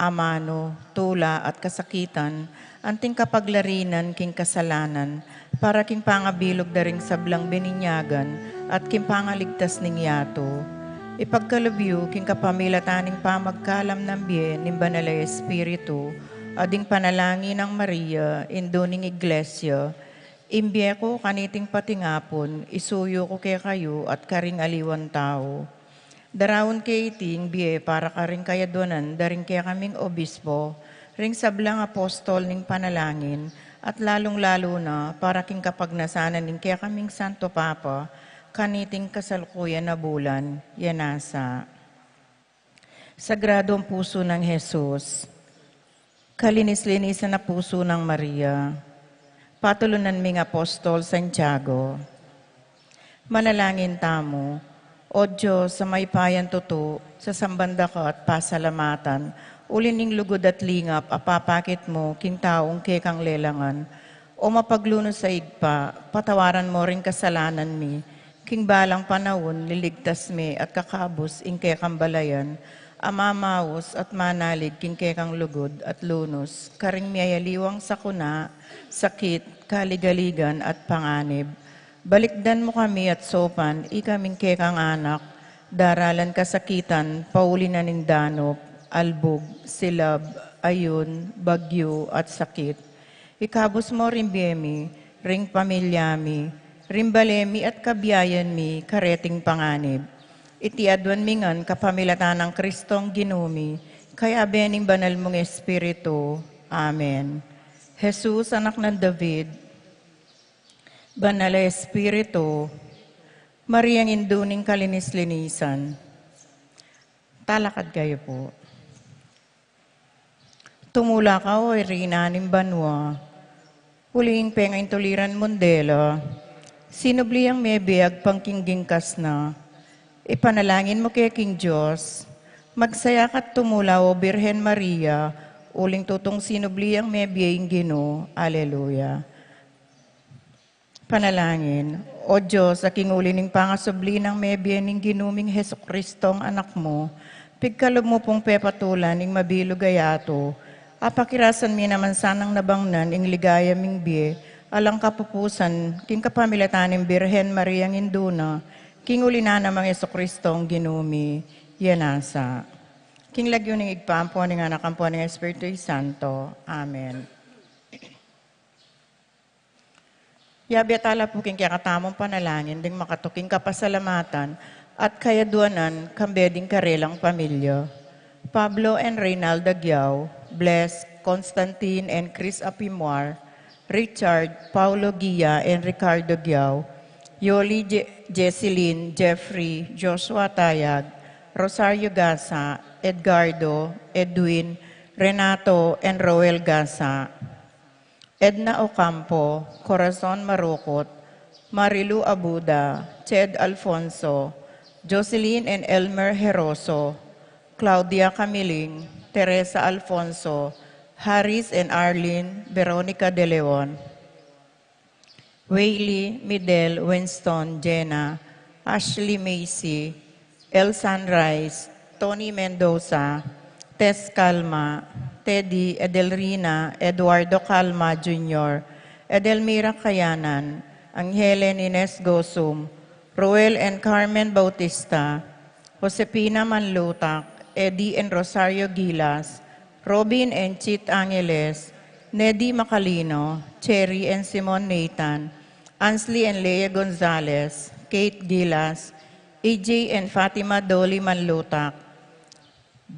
amano, tula at kasakitan, anting kapaglarinan king kasalanan, para king pangabilog da ring sablang beninyagan, at king pangaligtas ning yato. Ipagkalubyo king kapamilataning pamagkalam ng bien, ning banalay Espiritu, ading panalangin ng Maria, indoning iglesia, imbye ko kaniting patingapon, isuyo ko kay kayo at karing aliwan tao. Darawon kay iting biye para karing kayaduanan, daring kaya kaming obispo, ring sablang apostol ning panalangin, at lalong-lalo na para king kapagnasanan ning kaya kaming Santo Papa, kaniting kasalukuyan na bulan, yanasa. Sagradong puso ng Jesus, kalinis-linisan na puso ng Maria, patulunan ming apostol Santiago, manalangin tamo, O Diyos, sa may payan tuto, sa sambanda ka at pasalamatan, ulining lugod at lingap, apapakit mo, king taong kekang lelangan, o mapagluno sa igpa, patawaran mo ring kasalanan mi, king balang panahon, liligtas mi, at kakabos, ing kekang balayan, amamaos at manalig, king kekang lugod at lunos, karing miyayaliwang sakuna, sakit, kaligaligan at panganib. Balikdan mo kami at sopan, ikaming kekang anak, daralan kasakitan, paulinan ng danop, albog, silab, ayun, bagyo at sakit. Ikabos mo rin biyemi, ring pamilyami, ring balemi at kabiyayan mi, kareting panganib. Itiadwan mingan kapamilatan ng Kristong ginumi, kaya bening banal mong Espiritu. Amen. Jesus, anak ng David, Banal na Espiritu, Mariang induning kalinis-linisan, talakad kayo po. Tumula ka o irinanim banwa, huling pengain tuliran mundela, sinubliang mebiyag pangkinggingkas na, ipanalangin mo kay King Diyos, magsayak at tumula o Birhen Maria, uling tutong sinubliang mebiyang Gino, Aleluya. Panalangin, O Diyos, aking ulining pangasubli ng mebyen ning ginuming Heso Kristong anak mo, pigkalob mo pong pepatulan ning mabilog ayato, apakirasan mi naman sanang nabangnan ing ligaya ming biye, alang kapupusan, king kapamilataning Birhen Mariang Induna, king ulina namang Heso Kristong ginumi, yanasa. King lagyo ning igpampo ning anakampo ning Espiritu Santo. Amen. Yabiatala po king kakatamong panalangin, ding makatuking kapasalamatan, at kayaduanan, kambeding karelang pamilya. Pablo and Reynalda Giao, Bless, Constantine and Chris Apimwar, Richard, Paulo Gia and Ricardo Giao, Yoli Jesseline, Jeffrey, Joshua Tayag, Rosario Gasa, Edgardo, Edwin, Renato and Roel Gasa, Edna Ocampo, Corazon Marukot, Marilu Abuda, Ched Alfonso, Jocelyn and Elmer Heroso, Claudia Camiling, Teresa Alfonso, Haris and Arlene, Veronica De Leon, Wayley, Midel, Winston, Jenna, Ashley Macy, El Sunrise, Tony Mendoza, Tess Calma, Teddy, Edelrina, Eduardo Calma Jr., Edelmira Kayanan, Angelen Ines Gosum, Roel and Carmen Bautista, Josepina Manlutak, Eddie and Rosario Gilas, Robin and Chit Angeles, Neddy Macalino, Cherry and Simon Nathan, Ansley and Lea Gonzalez, Kate Gilas, EJ and Fatima Dolly Manlutak,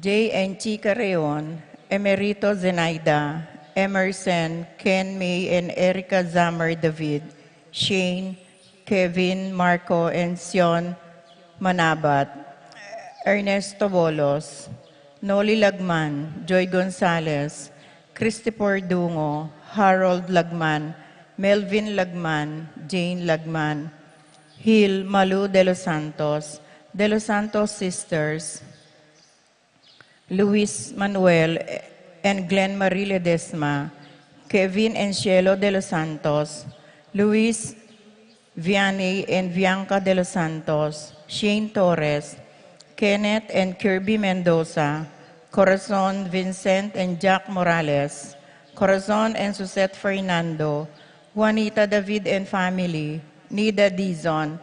Jay and Chica Reon, Emerito Zenaida, Emerson, Ken May and Erica Zammer David, Shane, Kevin, Marco, and Sion Manabat, Ernesto Bolos, Noli Lagman, Joy Gonzalez, Christopher Dungo, Harold Lagman, Melvin Lagman, Jane Lagman, Hill Malu de los Santos Sisters, Luis Manuel and Glenn Marie Ledesma, Kevin and Cielo de los Santos, Luis Vianney and Bianca de los Santos, Shane Torres, Kenneth and Kirby Mendoza, Corazon Vincent and Jack Morales, Corazon and Susette Fernando, Juanita David and family, Nida Dizon,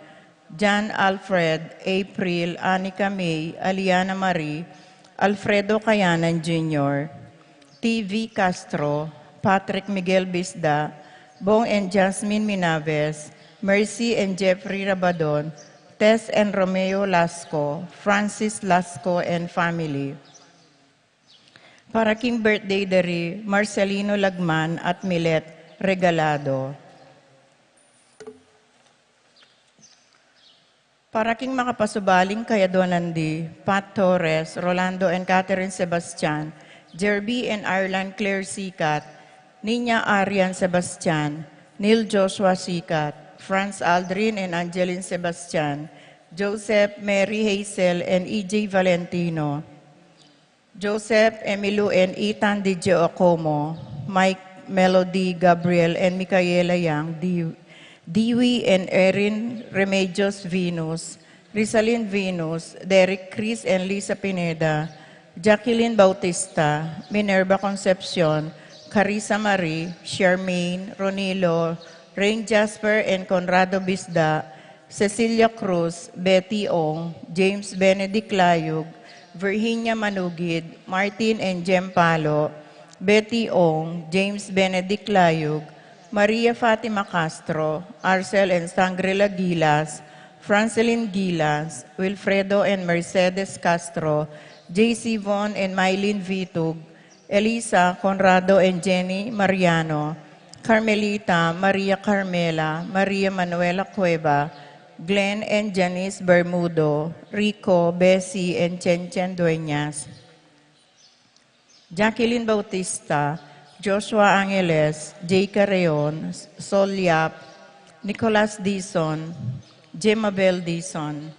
John Alfred, April, Anika May, Aliana Marie, Alfredo Cayanan Jr., TV Castro, Patrick Miguel Bisda, Bong and Jasmine Minaves, Mercy and Jeffrey Rabadon, Tess and Romeo Lasco, Francis Lasco and family. Para king birthday dari Marcelino Lagman at Milet Regalado. Para king makapasubaling kaya Donandi, Pat Torres, Rolando and Catherine Sebastian, Jerby and Ireland Claire Sikat, Nina Arian Sebastian, Neil Joshua Sikat, Franz Aldrin and Angeline Sebastian, Joseph, Mary Hazel and EJ Valentino, Joseph, Emilu and Ethan Di Giocomo, Mike, Melody, Gabriel and Micaela Yang, Dewey and Erin Remedios Venus, Rizalyn Venus, Derek Chris and Lisa Pineda, Jacqueline Bautista, Minerva Concepcion, Carissa Marie, Charmaine, Ronilo, Rain Jasper and Conrado Bisda, Cecilia Cruz, Betty Ong, James Benedict Layug, Virginia Manugid, Martin and Jem Palo, Betty Ong, James Benedict Layug, Maria Fatima Castro, Arcel and Sangrela Gilas, Francelyn Gilas, Wilfredo and Mercedes Castro, JC Von and Mylene Vitug, Elisa, Conrado and Jenny Mariano, Carmelita, Maria Carmela, Maria Manuela Cueva, Glenn and Janice Bermudo, Rico, Bessie, and Chen Dueñas. Jacqueline Bautista, Joshua Angeles, Jay Carreon, Sol Yap, Nicolas Dizon, Jemabel Dizon.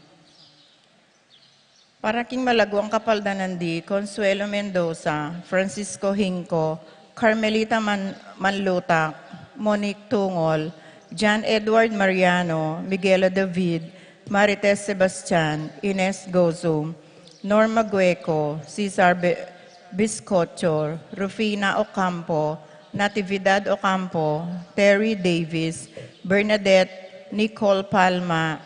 Para king Malaguang Kapaldanandi, Consuelo Mendoza, Francisco Hinco, Carmelita Manlutak, Monique Tungol, John Edward Mariano, Miguela David, Marites Sebastian, Ines Gozum, Norma Gueco, Cesar Biscocho, Rufina Ocampo, Natividad Ocampo, Terry Davis, Bernadette Nicole Palma,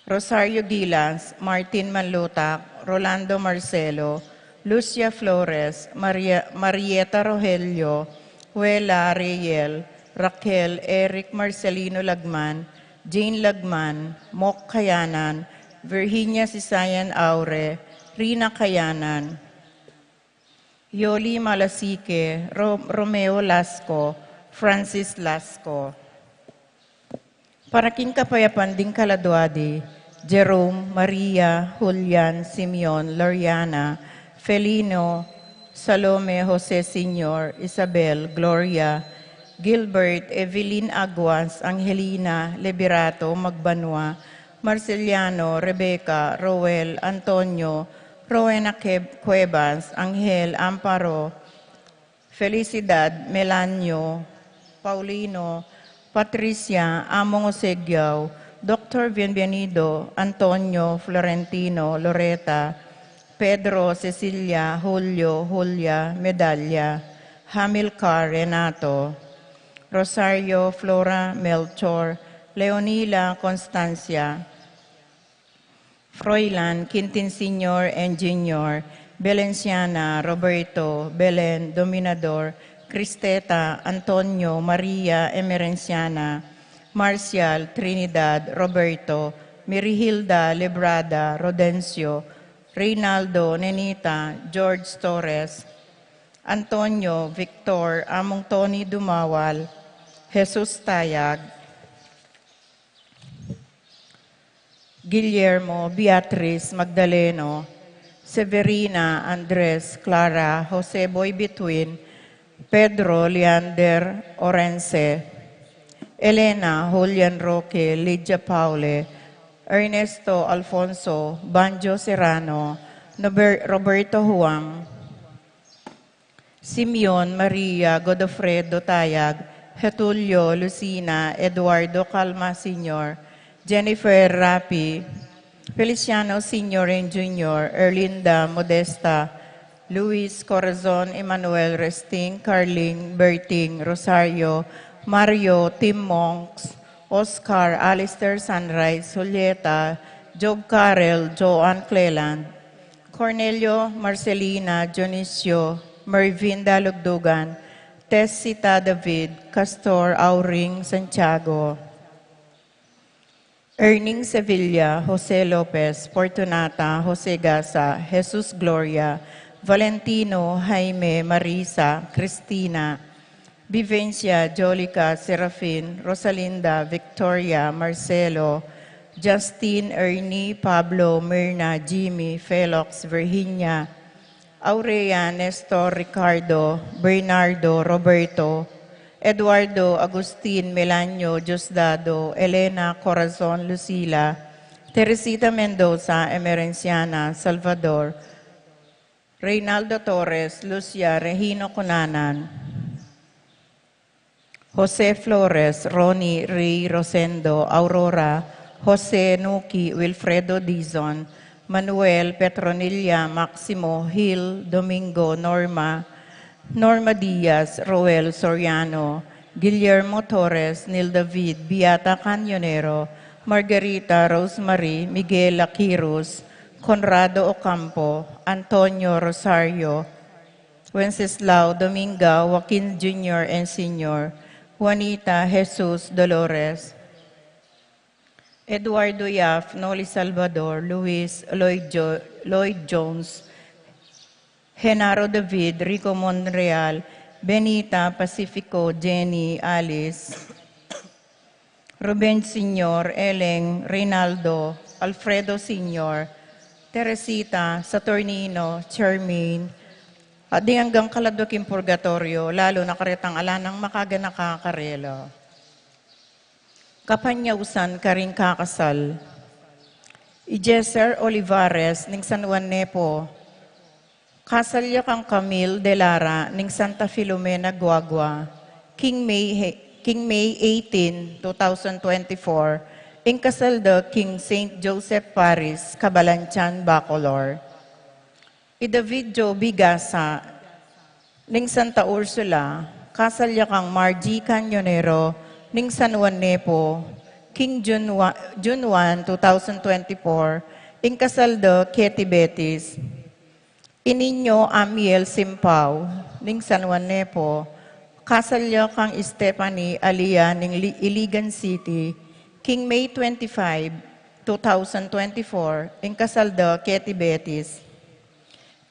Rosario Gilas, Martin Manlutak, Rolando Marcelo, Lucia Flores, Marieta Rogelio, Huela Reyel, Raquel, Eric Marcelino Lagman, Jane Lagman, Mok Kayanan, Virginia Sisayan Aure, Rina Kayanan, Yoli Malasique, Romeo Lasco, Francis Lasco. Para king Kapayapan ding Kaladuadi, Jerome, Maria, Julian, Simeon, Loriana, Felino, Salome, Jose Senior, Isabel, Gloria, Gilbert, Evelyn Aguas, Angelina, Liberato, Magbanwa, Marceliano, Rebecca, Roel, Antonio, Rowena Cuevas, Angel, Amparo, Felicidad, Melanio, Paulino, Patricia, Among Osegiao, Dr. Bienvenido, Antonio, Florentino, Loreta, Pedro, Cecilia, Julio, Julia, Medalla, Hamilcar, Renato, Rosario, Flora, Melchor, Leonila, Constancia, Froilan, Quintin Senior and Junior, Belenciana, Roberto, Belen, Dominador, Cristeta, Antonio, Maria, Emerenciana, Marcial, Trinidad, Roberto, Mirihilda, Librada, Rodencio, Reynaldo, Nenita, George Torres, Antonio, Victor, Among Tony Dumawal, Jesus Tayag, Guillermo, Beatriz, Magdaleno, Severina, Andres, Clara, Jose Boy Between, Pedro, Leander, Orense, Elena, Julian Roque, Lydia Paule, Ernesto, Alfonso, Banjo Serrano, Roberto Huang, Simeon, Maria, Godofredo Tayag, Getulio, Lucina, Eduardo Calma Sr., Jennifer Rapi, Feliciano Sr. and Jr., Erlinda Modesta, Luis Corazon, Emmanuel Resting, Carling, Berting, Rosario, Mario, Tim Monks, Oscar, Alistair Sunrise, Julieta, Job Carrel, Joanne Cleland, Cornelio, Marcelina, Dionisio, Mervin Dalugdugan, Tessita David, Castor Auring Santiago, Erning Sevilla, Jose Lopez, Fortunata, Jose Gasa, Jesus Gloria, Valentino, Jaime, Marisa, Cristina, Vivencia, Jolica, Serafin, Rosalinda, Victoria, Marcelo, Justin, Ernie, Pablo, Myrna, Jimmy, Felix, Virginia, Aurea, Nestor, Ricardo, Bernardo, Roberto, Eduardo, Agustin, Melanio, Diosdado, Elena, Corazon, Lucila, Teresita Mendoza, Emerenciana, Salvador, Reynaldo Torres, Lucia, Regino Cunanan, Jose Flores, Ronnie, Ray, Rosendo, Aurora, Jose Nuki, Wilfredo Dizon, Manuel, Petronilla, Maximo, Hill, Domingo, Norma, Norma Diaz, Roel Soriano, Guillermo Torres, Neil David, Beata Canyonero, Margarita Rosemary, Miguel Aquirus, Conrado Ocampo, Antonio Rosario, Wenceslao Dominga, Joaquin Jr. and Sr., Juanita Jesus Dolores, Eduardo Yaf, Noli Salvador, Luis Lloyd Jones, Genaro David, Rico Monreal, Benita, Pacifico, Jenny, Alice, Ruben Sr., Eleng, Reynaldo, Alfredo Sr., Teresita, Saturnino, Charmaine, at di hanggang kaladwaking purgatorio, lalo na karetang alanang makaga nakakarelo. Kapanyausan karing kakasal. Ijeser Olivares, ning San Juan Nepo, kasalya kang Camille de Lara, ning Santa Filomena Guagua, King May 18, 2024, ing kasalda King Saint Joseph Paris, Cabalancan, Bacolor. David Joe Bigasa, ning Santa Ursula, kasalya kang Margie Canyonero, ning San Juan Nepo, King June 1, 2024, ing kasalda Ketty Betis. Ininyo Amiel Simpao, ning San Juan Nepo, kasalya kang Stephanie Alia, ning Iligan City, King May 25, 2024, ing kasalda Ketty Betis.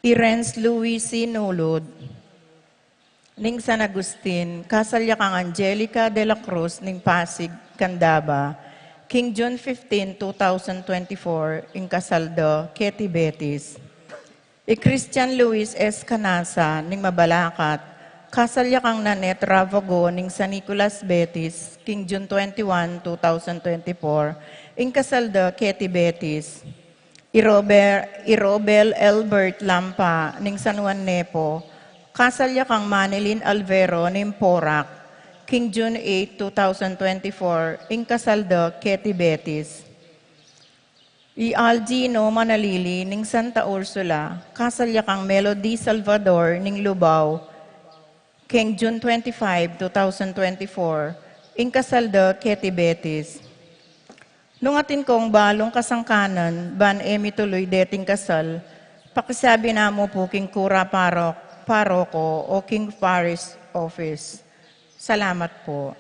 Irens Louis Sinulod, ning San Agustin, kasalya kang Angelica de la Cruz, ning Pasig, Candaba, King June 15, 2024, ing kasalda Ketty Betis. Christian Luis S. Canasa, ning Mabalacat, kasalya kang Nanette Ravago, ning San Nicolas Betis, King June 21, 2024, ing kasalda Ketty Betis. Irobel Albert Lampa, ning San Juan Nepo, kasalya kang Manilin Alvero, ning Porac, King June 8, 2024, ing kasalda Ketty Betis. Algino Manalili, ning Santa Ursula, kasalya kang Melody Salvador, ning Lubao, King June 25, 2024, ing kasalda Ketty Betis. Nung atin kong balong kasangkanan, ban emi tuloy deting kasal, pakisabi na mo po king kura paroko o king parish office. Salamat po.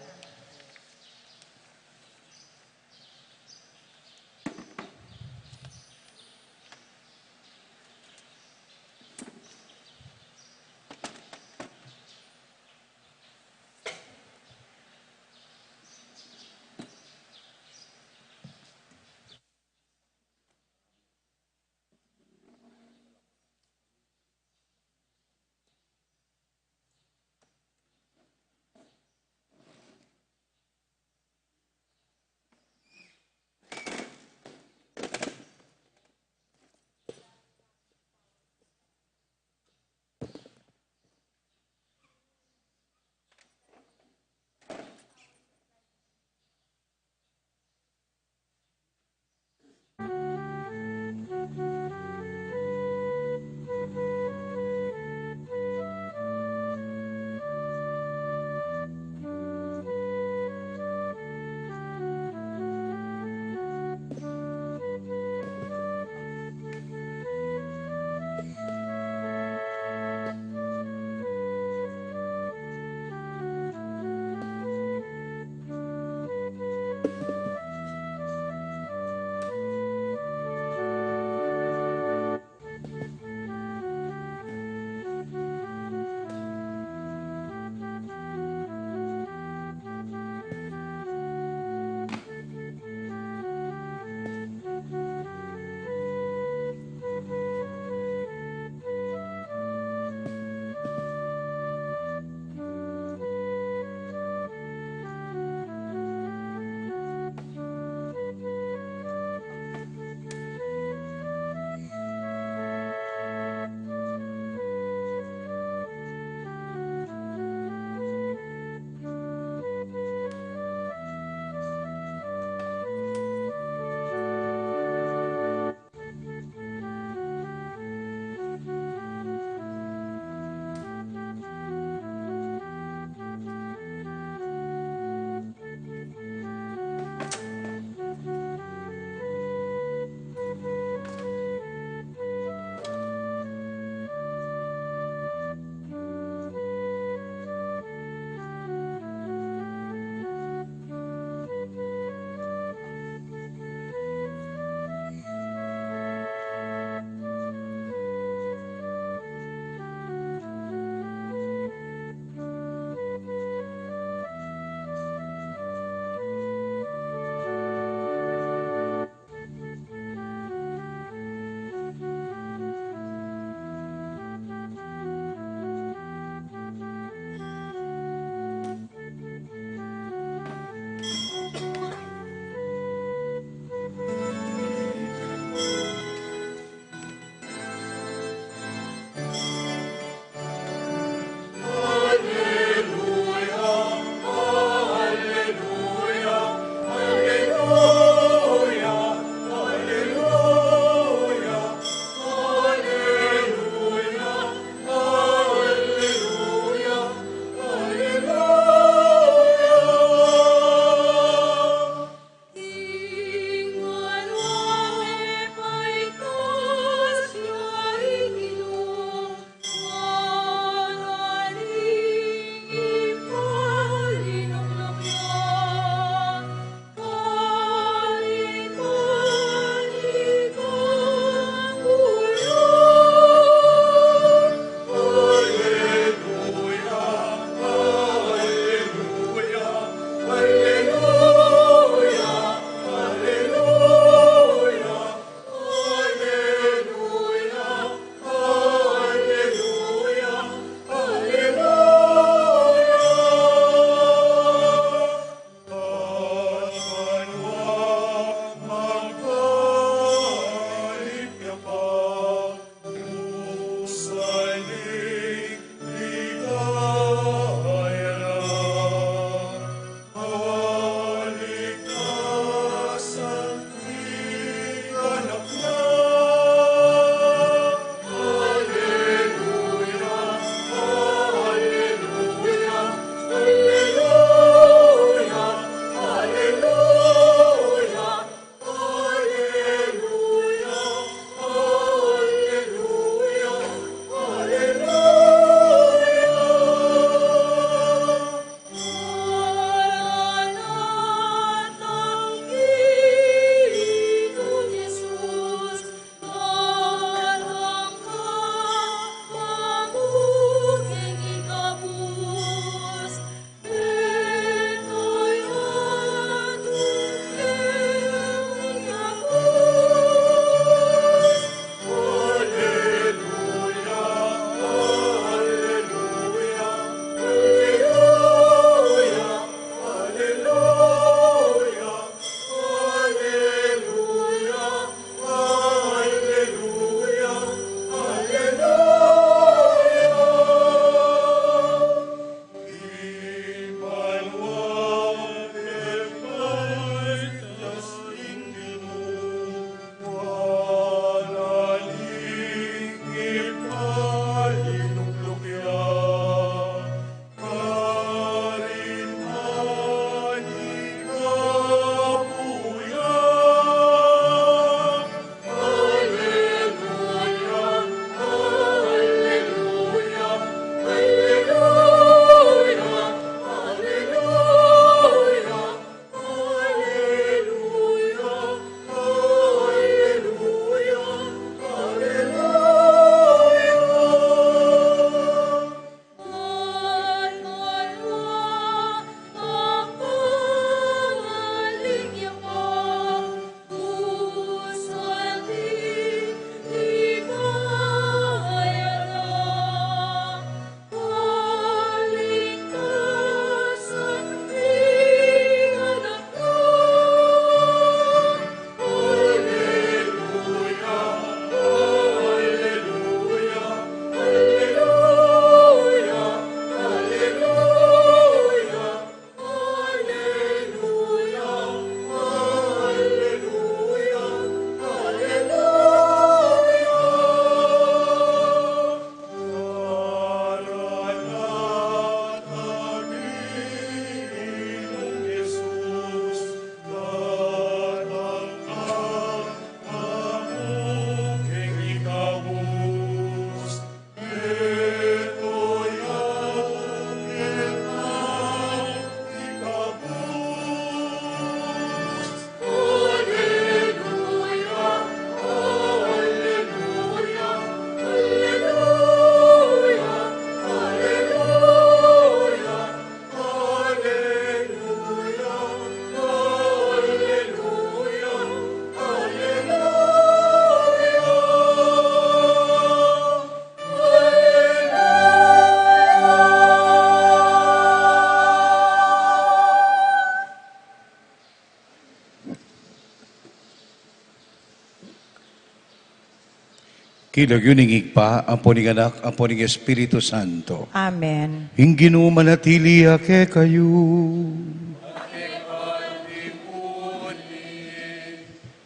Hilagyuningig pa, ang puning anak, ang puning Espiritu Santo. Amen. Hingginu manatili ake kayo.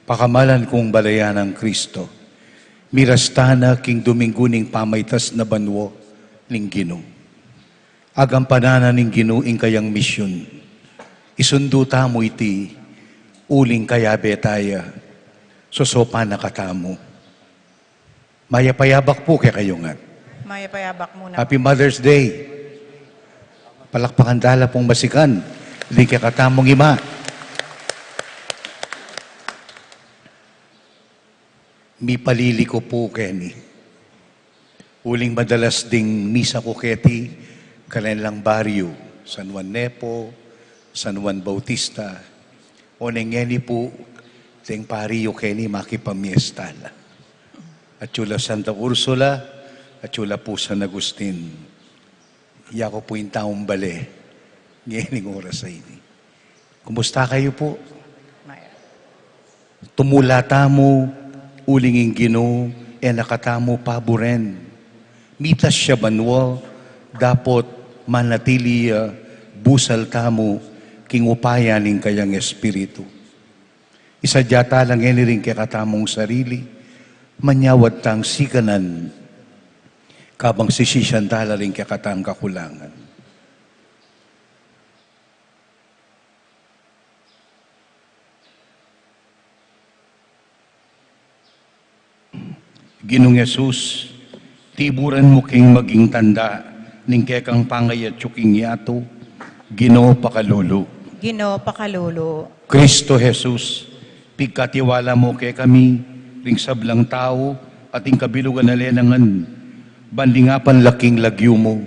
Pakamalan kong balayan ng Kristo. Mirastana king Dominguning pamaytas na banwo ning Ginoo. Agampanan ning Ginoo ing kayang misyon. Isundo tamo iti uling kaya betaya. Sosopa na katamo. Mayapayabak po kay kayo nga. Mayapayabak muna. Happy Mother's Day. Palakpakan dala pong basikan. Hindi kay katamong ima. Mi palili ko po, Kenny. Uling madalas ding misa ko keti, kanilang baryo, San Juan Nepo, San Juan Bautista, o nengeni po, ting pariyo Kenny, makipamiestala. At chula Santa Ursula, at chula po San Agustin. Iya ko po yung taong bale, ngayon oras sa ini. Kumusta kayo po? Tumulata mo, ulinging Ginoo, nakatamo paboren. Mitas siya banwa, dapat manatili busal tamo, king upaya ning kayang espiritu. Isadyata lang rin kay katamong sarili, manyawad tang sikanan, kabang sisisyan rin kay katang kakulangan. Ginong Yesus, tiburan mo king maging tanda, ning kekang pangay at tsuking yato, Ginoo pakalulu. Ginoo pakalulu. Kristo Jesus, pigkatiwala mo kay kami, ring sablang tao, ating kabilugan na lenangan, bandingapan laking lagyo mo,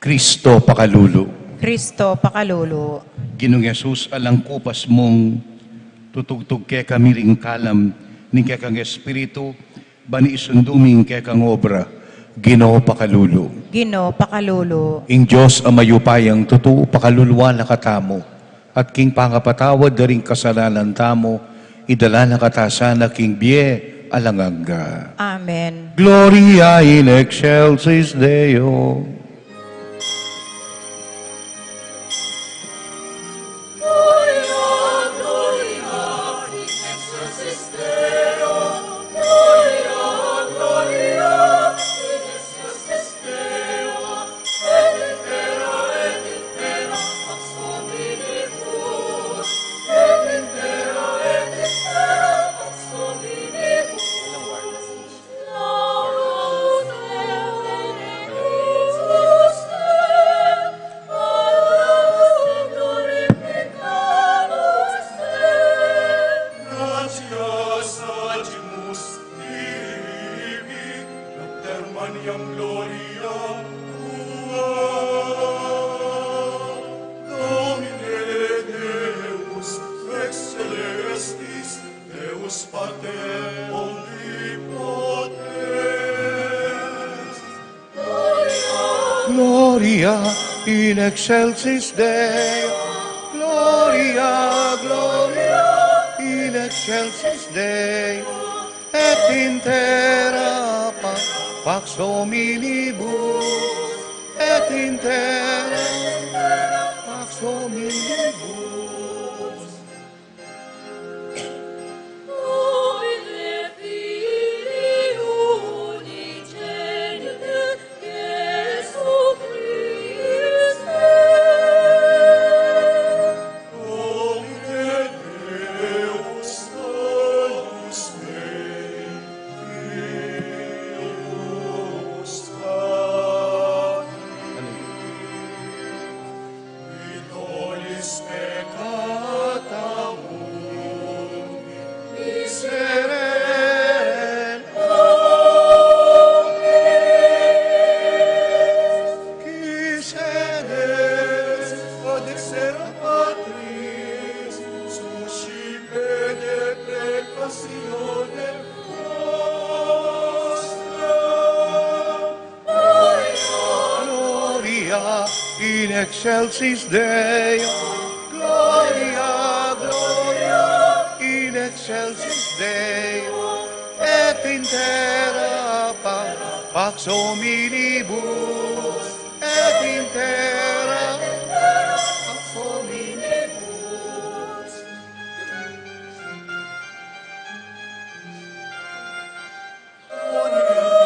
Kristo pakalulu. Kristo pakalulu. Ginong Yesus, alang kupas mong tutugtog kay kami ring kalam, ning kekang espiritu, bani isunduming kekang obra, Ginoo pakalulu. Ginoo pakalulu. Ing Diyos ang mayupayang totoo pakaluluwa na katamo, at king pangapatawad na ring kasalanan tamo, idala na katasana king bie alanganga. Amen. Gloria in excelsis Deo. Gloria in excelsis Deo. Gloria, gloria in excelsis Deo. Et in terra pax hominibus. Et in terra pax hominibus. In excelsis Deo, Gloria, Gloria, in excelsis Deo, et in terra pax hominibus, et in terra pax hominibus.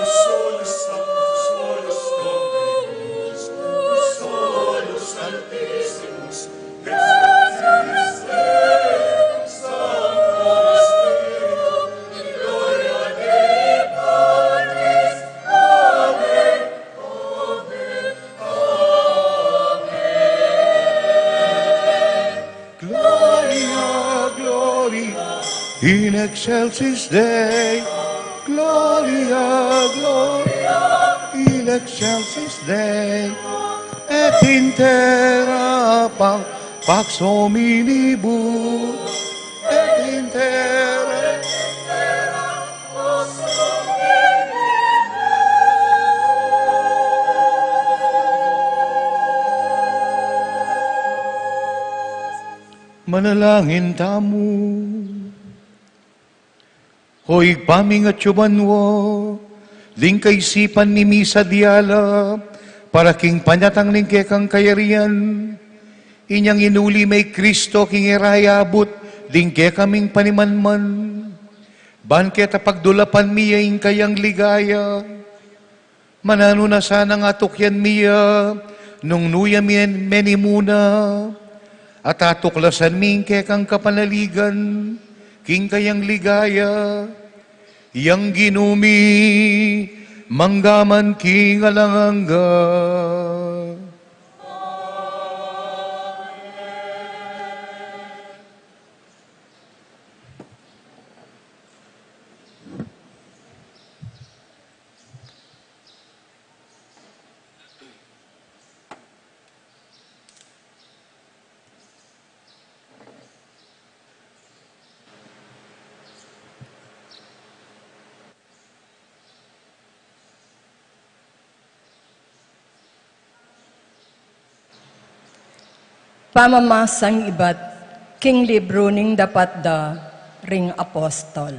Solus Sanctus, solus Dominus, solus Altissimus, Excelsis Deus, Sanctus Spiritu, in gloria Dei Patris. Amen, amen, amen. Gloria, gloria, in excelsis Dei. Gloria, gloria, in excelsis Dei, et in terra pax hominibus, et in terra Pax manalangin tamu. Hoy paming at yubanwo, ling kaisipan ni Misa Diala, para king panyatang lingke kang kayarian, inyang inuli may Kristo king irayabot, lingke kaming panimanman, ban keta pagdulapan miya ing kayang ligaya, manano na sana nga tukyan miya, nung nuya menimuna, at atuklasan ming kang kapanaligan, king kayang ligaya, yang ginumi, manggaman king alanganga. Pamamasang iba't king libro ning dapat da ring apostol.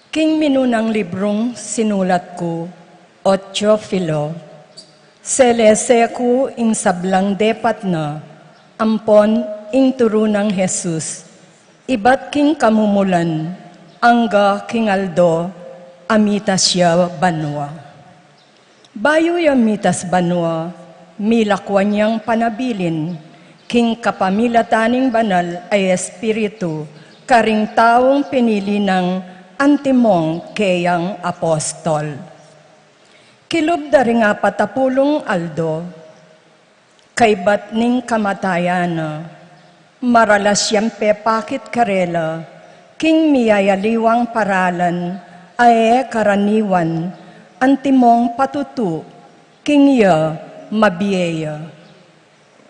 King minunang librong sinulat ko, Otyo Filo, selese ko ing sablang depat na, ampon ing turunang Jesus, iba't king kamumulan, angga king Aldo, amitas siya banwa. Bayo amitas banwa, milakwan niyang panabilin, king kapamilataning banal ay espiritu, karing taong pinili ng antimong kayang apostol. Kilob da rin nga patapulong Aldo, kay bat ning kamatayan, maralas siyempe pakit karela, king miyayaliwang paralan, ay karaniwan, antimong patutu, king ya, mabiyeya.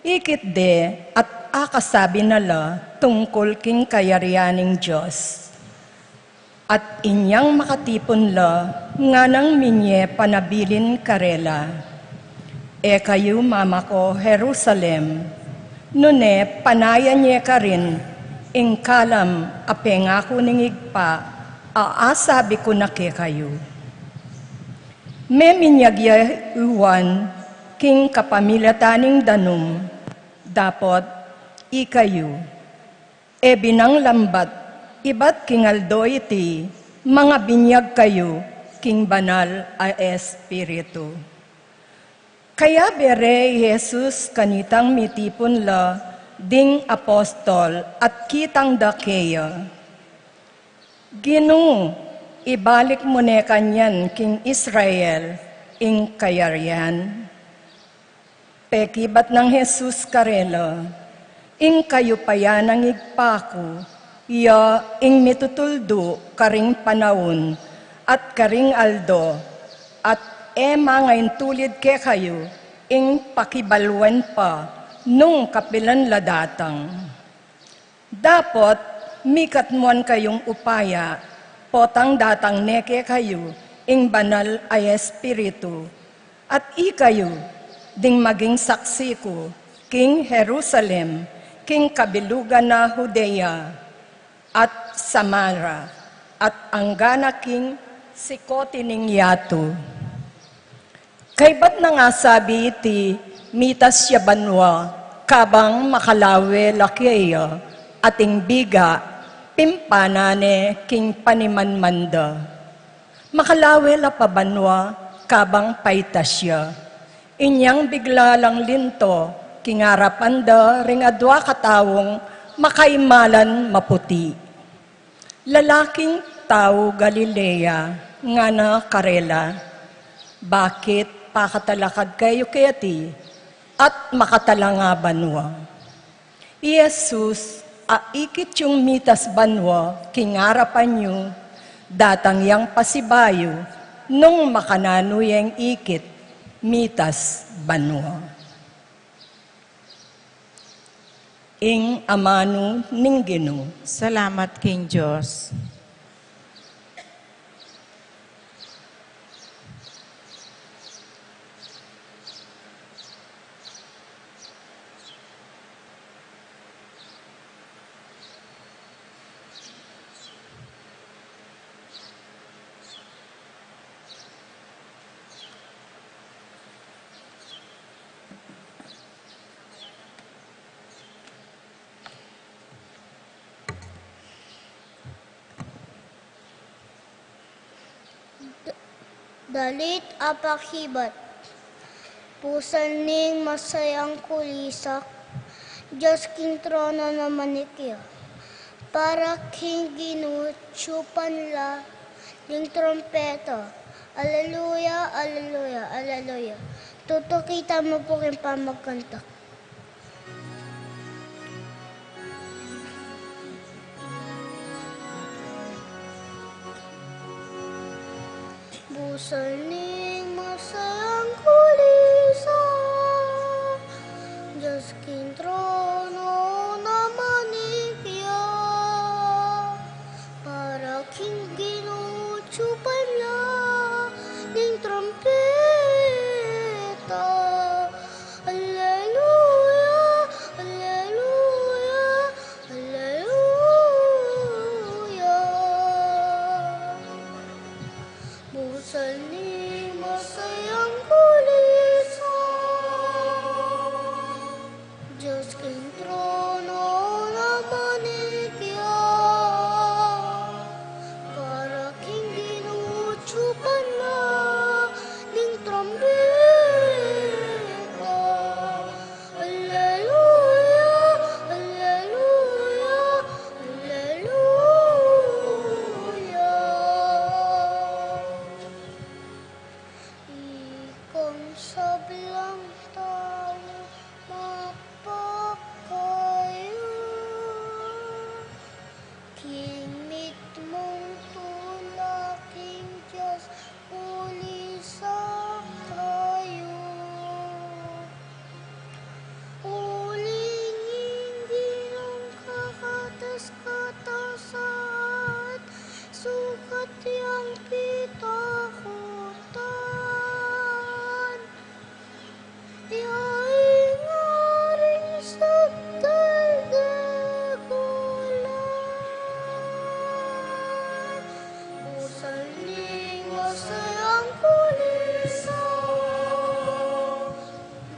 Ikit de at akasabi nala tungkol king kayarianing Diyos. At inyang makatipon la nga nang minye panabilin karela. E kayo mama ko Jerusalem, nune panayan niya ka rin, ing kalam apengako ningigpa, aasabi ko na kayo. Meminyagya uwan, king kapamilataning danum, dapat ikayo. E binang lambat, iba't king Aldo iti, mga binyag kayo, king banal a espiritu. Kaya bere Jesus kanitang mitipon la, ding apostol at kitang dakeya. Ginoo, ibalik mo ne kanyan king Israel, ing kayarian. Pekibat ng Jesus karela, ing kayo payanang igpako, iya ing mitutuldo karing panahon, at karing Aldo, at ngayon tulid ke kayo, ing pakibalwan pa, nung kapilan ladatang. Dapat, mikatmuan kayong upaya, potang datang neke kayo, ing banal ay espiritu, at ikayo, ding maging saksi ko, king Jerusalem, king kabilugan na Judea, at Samara, at anggana king si Kotining Yatu. Kay ba't na nga sabi iti, mitas siya banwa, kabang makalawe lakiya, ating biga, pimpanane king panimanmanda. Makalawe la pabanwa, kabang paitas siya. Inyang bigla lang linto, kingarapanda ring adwa katawong, makaimalan maputi. Lalaking tao Galilea, nga na karela, bakit pakatalakad kayo kayati at makatalanga banwa? Jesus, aikit yung mitas banwa, kingarapan nyo, datang yang pasibayo, nung makanano yung ikit, mitas banwa. Ing amano ninggino. Salamat, King Diyos. Dalit apakibat, pusan ning masayang kulisak, Diyos king trono na manikya, para king ginuchupan la, ding trompeta, Alleluia, Alleluia, Alleluia. Tutukita mo po king pamagkanta. Busaning masayang kulisa, Diyos king trono na manikya, para king ginuchupan la, ning trompeta. Alleluia, Alleluia, Alleluia. Busaning masayang kulisa, Diyos king trono na manikya, para king ginuchupan na, ning trompeta. Alleluia, Alleluia, Alleluia. Ikong sablang tao mapakayo, kimit mong tulaking Diyos uli sa kayo. Uling hindi ng kakatas-katasan, sukat yang pitakutan. Yaing aring sa daldagulan, usaling masayang kulisa,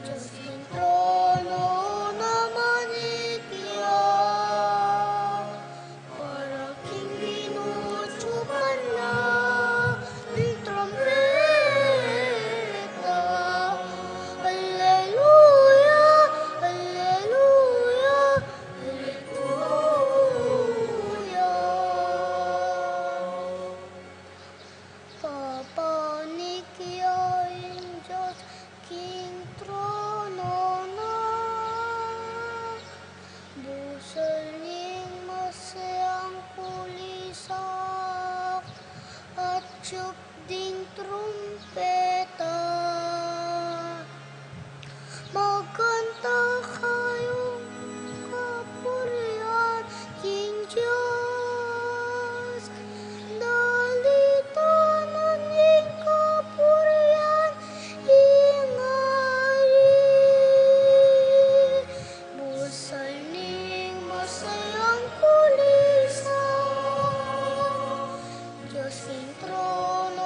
Diyos king trono na manikya, para king ginuchupan na, ning trompeta. Alleluia, Alleluia, Alleluia. Papanikyain Diyos king trono na, busaling masayang kulisak, at tiyok ding trumpeta. Magkanta kayong kapurihan, King Diyos. Dalitanan ing kapurihan, ingari. Busaling masayang kulisa, Diyos king trono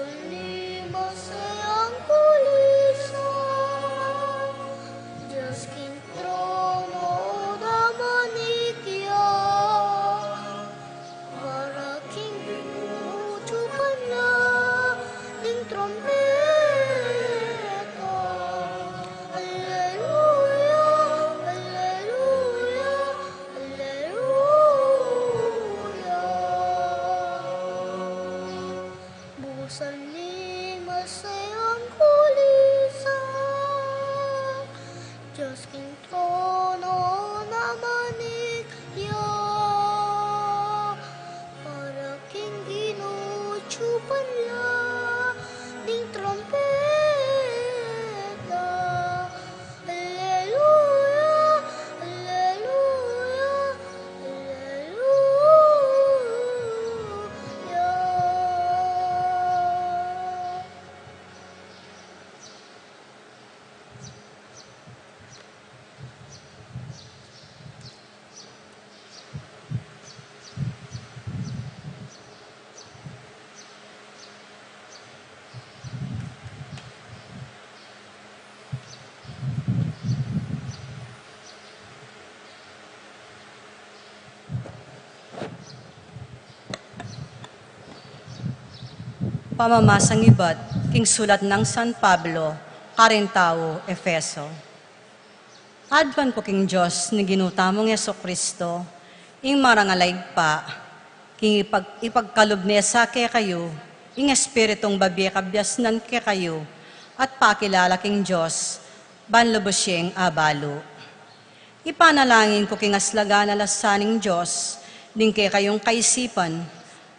Pusaling masayang kulisan, Diyos king trono naman ikiyan, maraking binutupan na ng trompeta. Alleluia, alleluia, alleluia. Busaling masayang kulisan, Diyos king trono naman ikiyan, para king ginutupan lang ding trompeta. Alleluia, alleluia, alleluia. Pamamasang ibat, king sulat ng San Pablo, Karintao, Efeso. Advan ko king Diyos ni ginutamong Yeso Kristo, ing marangalayg pa, king ipagkalob niya sa kaya kayo, ing espiritong babi kabyasnan kaya kayo, at pakilala king Diyos, banlubos siyang abalo. Ipanalangin ko king aslaga na lasaning Diyos, din kaya kayong kaisipan,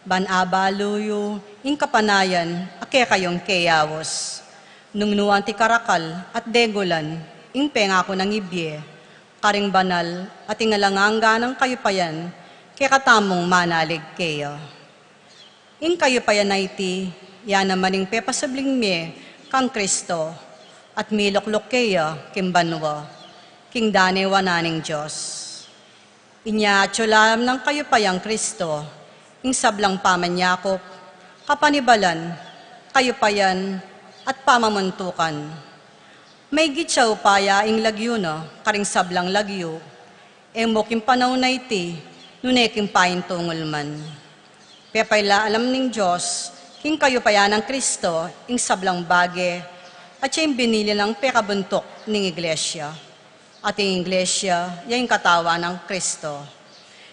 ban abaluyo, ing kapanayan, ake kayong kayawos. Nung nuwan ti karakal at degolan, ing penga ko ng ibye, karing banal at ingalanganga ng kayupayan, kaya katamong manalig kaya. Ing kayupayan na iti, yan naman ing pepasabling me, kang Kristo, at miloklok kaya, kimbanwa, king danewa naning Diyos. Inya tsulam ng kayupayang Kristo, ing sablang pamanyakop, kapanibalan, kayupayan, at pamamuntukan. May gitsa upaya ing lagyo na, karing sablang lagyo, emok yung panaw na iti, nuneking pain tungol man. Pepayla alam ning Diyos, king kayupayan ng Kristo, ing sablang bage, at siya yung binili ng pekabuntok ning iglesia. At yung iglesia, yung katawa ng Kristo.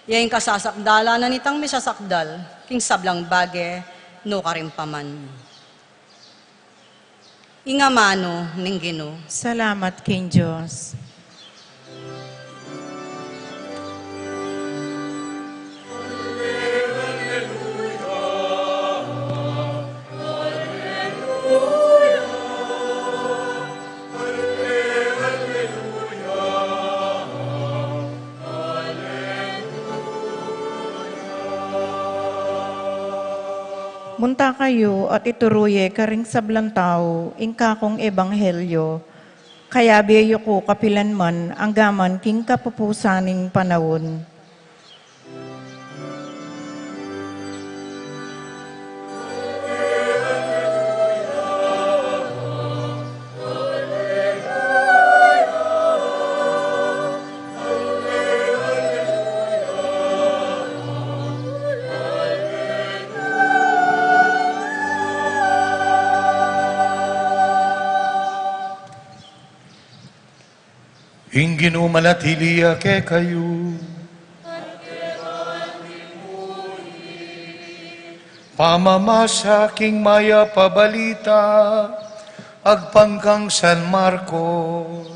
Yung kasasakdala na nitang misasakdal, king sablang bage, no karimpaman. Ingamano ning Ginoo. Salamat, King Diyos. Munta kayo at ituruye karing sablang tao, ingka kong ebanghelyo, kaya biyo ko kapilan man, ang gaman king kapupusaning panahon. Ingin umanatili ake kayo. Pamamasa king maya pabalita, agpangkang San Marco.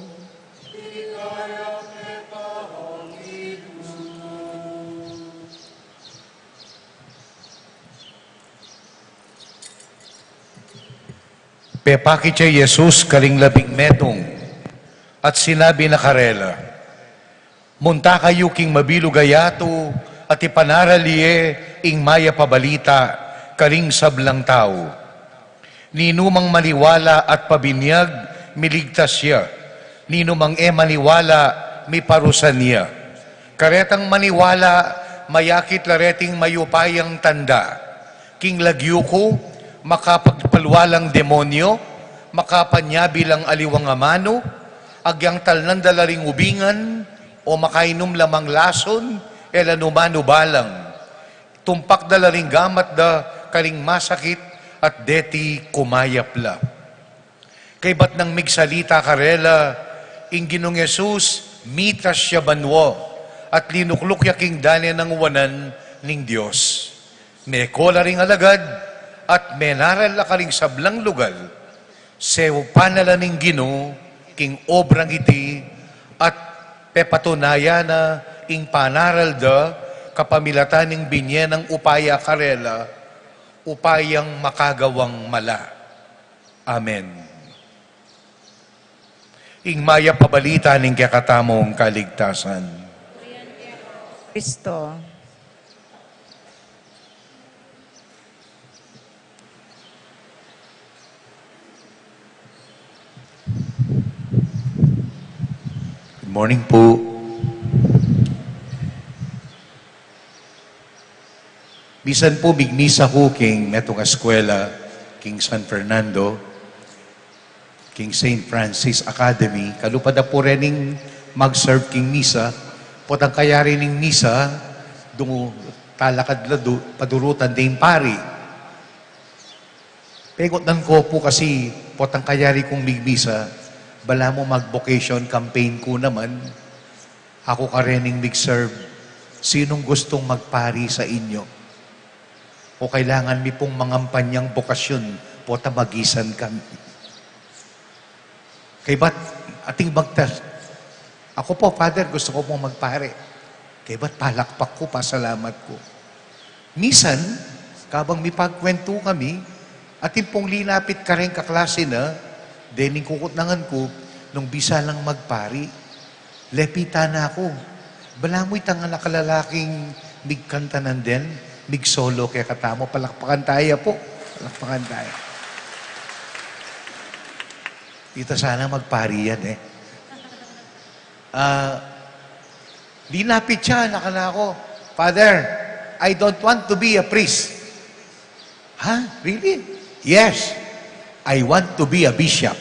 Pepaki siya Jesus kaling labing medong, at sinabi na karela, munta kayo king mabilugayato at ipanaraliye ing maya pabalita karing sablang tao. Ninumang maniwala at pabinyag, miligtas siya. Ninumang maniwala, mi parusan niya. Karetang maniwala, mayakit lareting mayupayang tanda. King lagyuko, makapagpalwalang demonyo, makapanyabi lang aliwang amano, agyang talnan dalaring ubingan, o makainom lamang lason, elanumano balang. Tumpak dalaring gamat da karing masakit, at deti kumayapla. Kay ba't nang migsalita karela, ing Ginong Yesus, mitas siya banwo, at linukluk yaking dali ng wanan ning Diyos. May kola ring alagad, at menaral la karing sablang lugal, sew panala ning Ginoo, king obrang iti, at pepatunaya na ing panaral da, kapamilatan ning binye ng upaya karela, upayang makagawang mala. Amen. Ing maya pabalita ning kakatamong kaligtasan. Kristo. Good morning po. Bisan po bigmisa ko king metong eskwela, king San Fernando, king St. Francis Academy, kalupada po rening mag-serve king misa, potang kaya rin ning misa, dungo talakad lado, padurutan din pari. Pegot nan ko po kasi, potang kaya rin kong migmisa, bala mo mag-vocation campaign ko naman, ako ka rening mag-serve, sinong gustong magpari sa inyo? O kailangan mi pong mangampanyang bokasyon, pota magisan kami. Kay ba't ating magtas? Ako po, Father, gusto ko pong magpare. Kay ba't palakpak ko, pasalamat ko. Misan, kabang mi pagkwento kami, ating pong linapit ka rin kaklase na, dening kukutnangan ko, nung bisa lang magpari, lepita na ako. Bala mo'y tanga nakalalaking migkantanan din, mig solo kaya katamo, palakpakan tayo po. Palakpakan tayo. Dito sana magpari yan eh. Linapit siya, nakala ko, Father, I don't want to be a priest. Huh? Really? Yes. I want to be a bishop.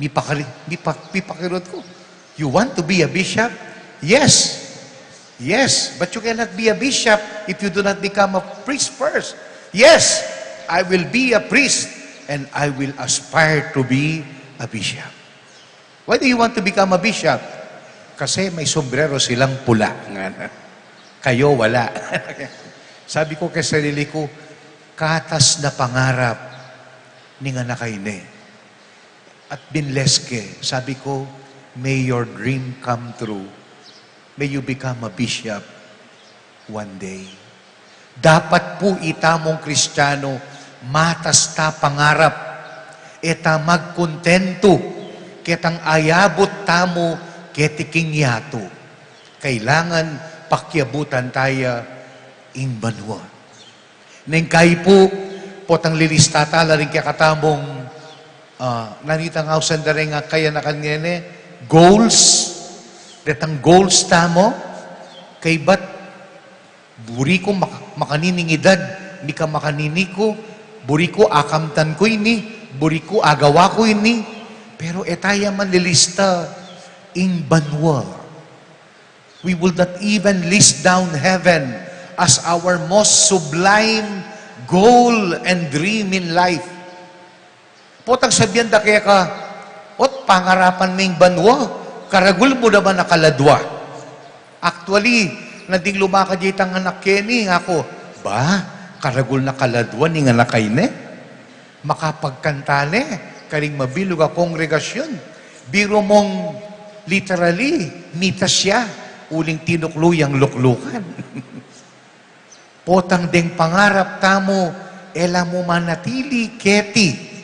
Mipakirot ko. You want to be a bishop? Yes. Yes, but you cannot be a bishop if you do not become a priest first. Yes, I will be a priest and I will aspire to be a bishop. Why do you want to become a bishop? Kasi may sombrero silang pula. Kayo wala. Sabi ko kay sarili ko, katas na pangarap ni nga nakaine. At binleske, sabi ko, may your dream come true. May you become a bishop one day. Dapat po itamong Kristiyano, matas ta pangarap, eta magkontento, ketang ayabot tamo, ketiking yato. Kailangan pakyabutan tayo ing banwa. Neng kay po, potang lilistata la rin kaya katamong, nanitang hausan da rin nga kaya na kanyene, goals, detang goals tamo, kay ba't buri ko makanining edad, mika makanini ko, buri ko akamtan ko ini, buri ko agawa ko ini, pero etaya man lilista ing banwa. We will not even list down heaven as our most sublime goal and dream in life. Potang sabihan da kaya ka, ot pangarapan ming banwa, karagul mo naman nakaladwa. Actually, nading lumakad itang anak Kenny, ako, ba, karagul na kaladwa ni nga nakayne? Makapagkantane, karing mabilog a kongregasyon. Biro mong literally, mitas siya, uling tinukluyang luklukan. Potang ding pangarap tamo, ela mo manatili keti.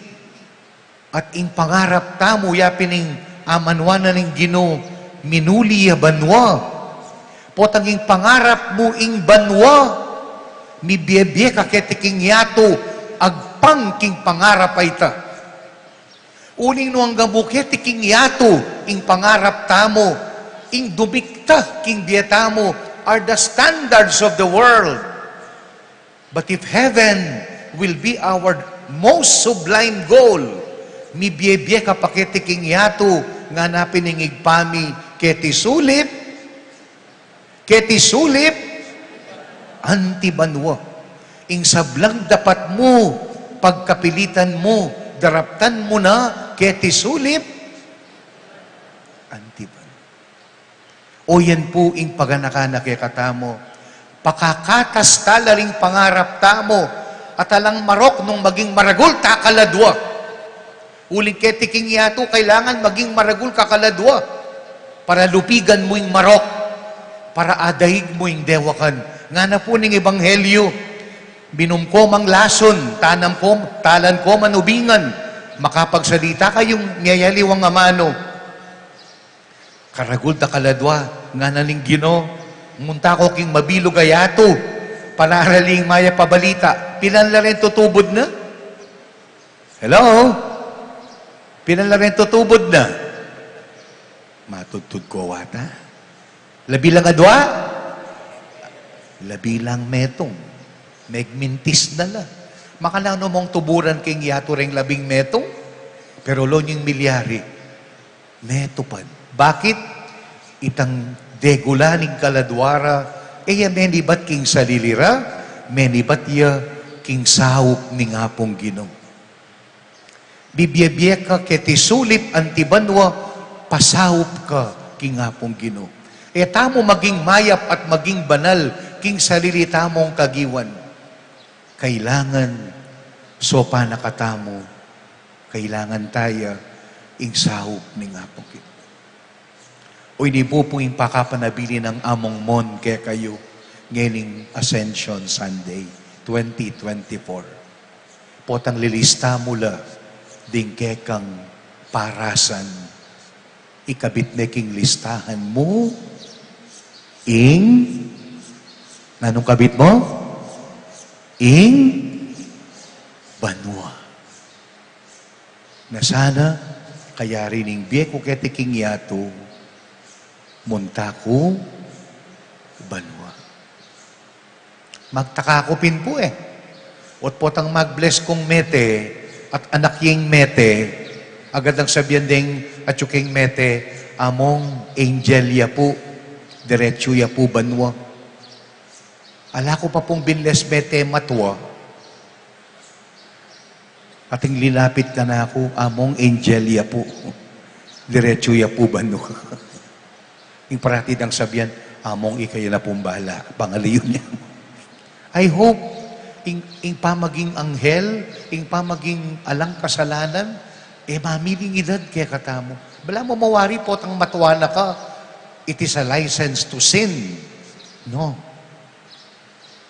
At ing pangarap tamo, yapining amanwana ng Ginoo, minuli ya banwa. Potang ing pangarap mo ing banwa, mibiyebye ka ketiking yato, agpang king pangarap ay ta. Uling no ang gabuket king yato, ing pangarap tamo, ing dumikta king bietamo, are the standards of the world. But if heaven will be our most sublime goal, mi biyebye ka pakitiking yato nga na piningigpami keti sulip, antibanwa. Ing sablang dapat mo, pagkapilitan mo, daraptan mo na keti sulip, antibanwa. O yan po ing paganakana kay katamo, pakakatas talaring pangarap tamo, at alang marok nung maging maragul takaladwa. Uling ketiking yato, kailangan maging maragul kakaladwa para lupigan mo yung marok, para adahig mo yung dewakan. Nga na po ning ebanghelyo, binumko mang lason, talan ko manubingan, makapagsalita kayong ngayaliwang amano. Karagul takaladwa, nga naling Gino, munta ko king mabilog ayato, panaraling maya pabalita, pinanla rin tutubod na? Hello? Pinanla rin tutubod na? Matudtud ko wata? Labilang adwa? Labilang metong. Megmintis na la. Makalano mong tuburan king yato ring labing metong? Pero lonying milyari. Meto pan. Bakit? Itang degulaning kaladwara, menibat king salilira, menibat ya king sahop ni ngapong Ginoo. Bibiyebye ka keti sulip antibanwa, pasahop ka king ngapong Ginoo. Tamo maging mayap at maging banal king salilita mong kagiwan. Kailangan sopa nakatamo, kailangan taya ing sahop ni ngapong Ginoo. O hindi po pong pakapanabili ng among mon kaya kayo ngayong Ascension Sunday 2024. Potang lilista mula ding kekang parasan. Ikabit na king listahan mo nanong kabit mo? Banwa. Na sana kaya rining biye ko ketiking yato muntako, banwa. Magtakakupin po Ot potang mag-bless kong mete at anak yung mete, agad ang sabihan ding at yuking mete, among angel ya po, diretso ya po banwa. Ala ko pa pong binles mete matwa, ating linapit ka na ako, among angel ya po, diretso ya po banwa. Yung paratid ang sabihan, among ikaya na pumbala, pangaliyon niya. I hope, ing pamaging anghel, ing pamaging alang kasalanan, mamiling edad kaya katamo. Bala mo mawari po tang matuwana ka, it is a license to sin. No.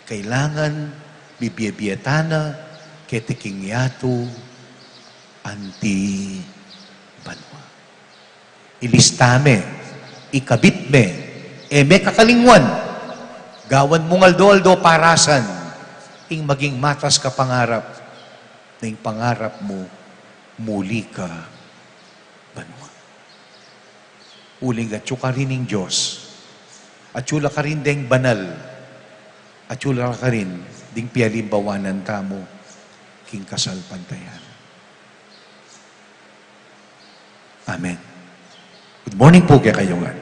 Kailangan, bibiyabiyatana, ketiking yato, anti-banwa. Ilistame, ikabit me, may kakalingwan, gawan mong aldo-aldo parasan, ing maging matas ka pangarap, na yung pangarap mo, muli ka, banwa. Uling at ka rin ng Diyos, at yula ka rin ding banal, at yula ka rin ding pialimbawanan tamo, king kasal pantayan. Amen. Good morning po kaya kayo nga.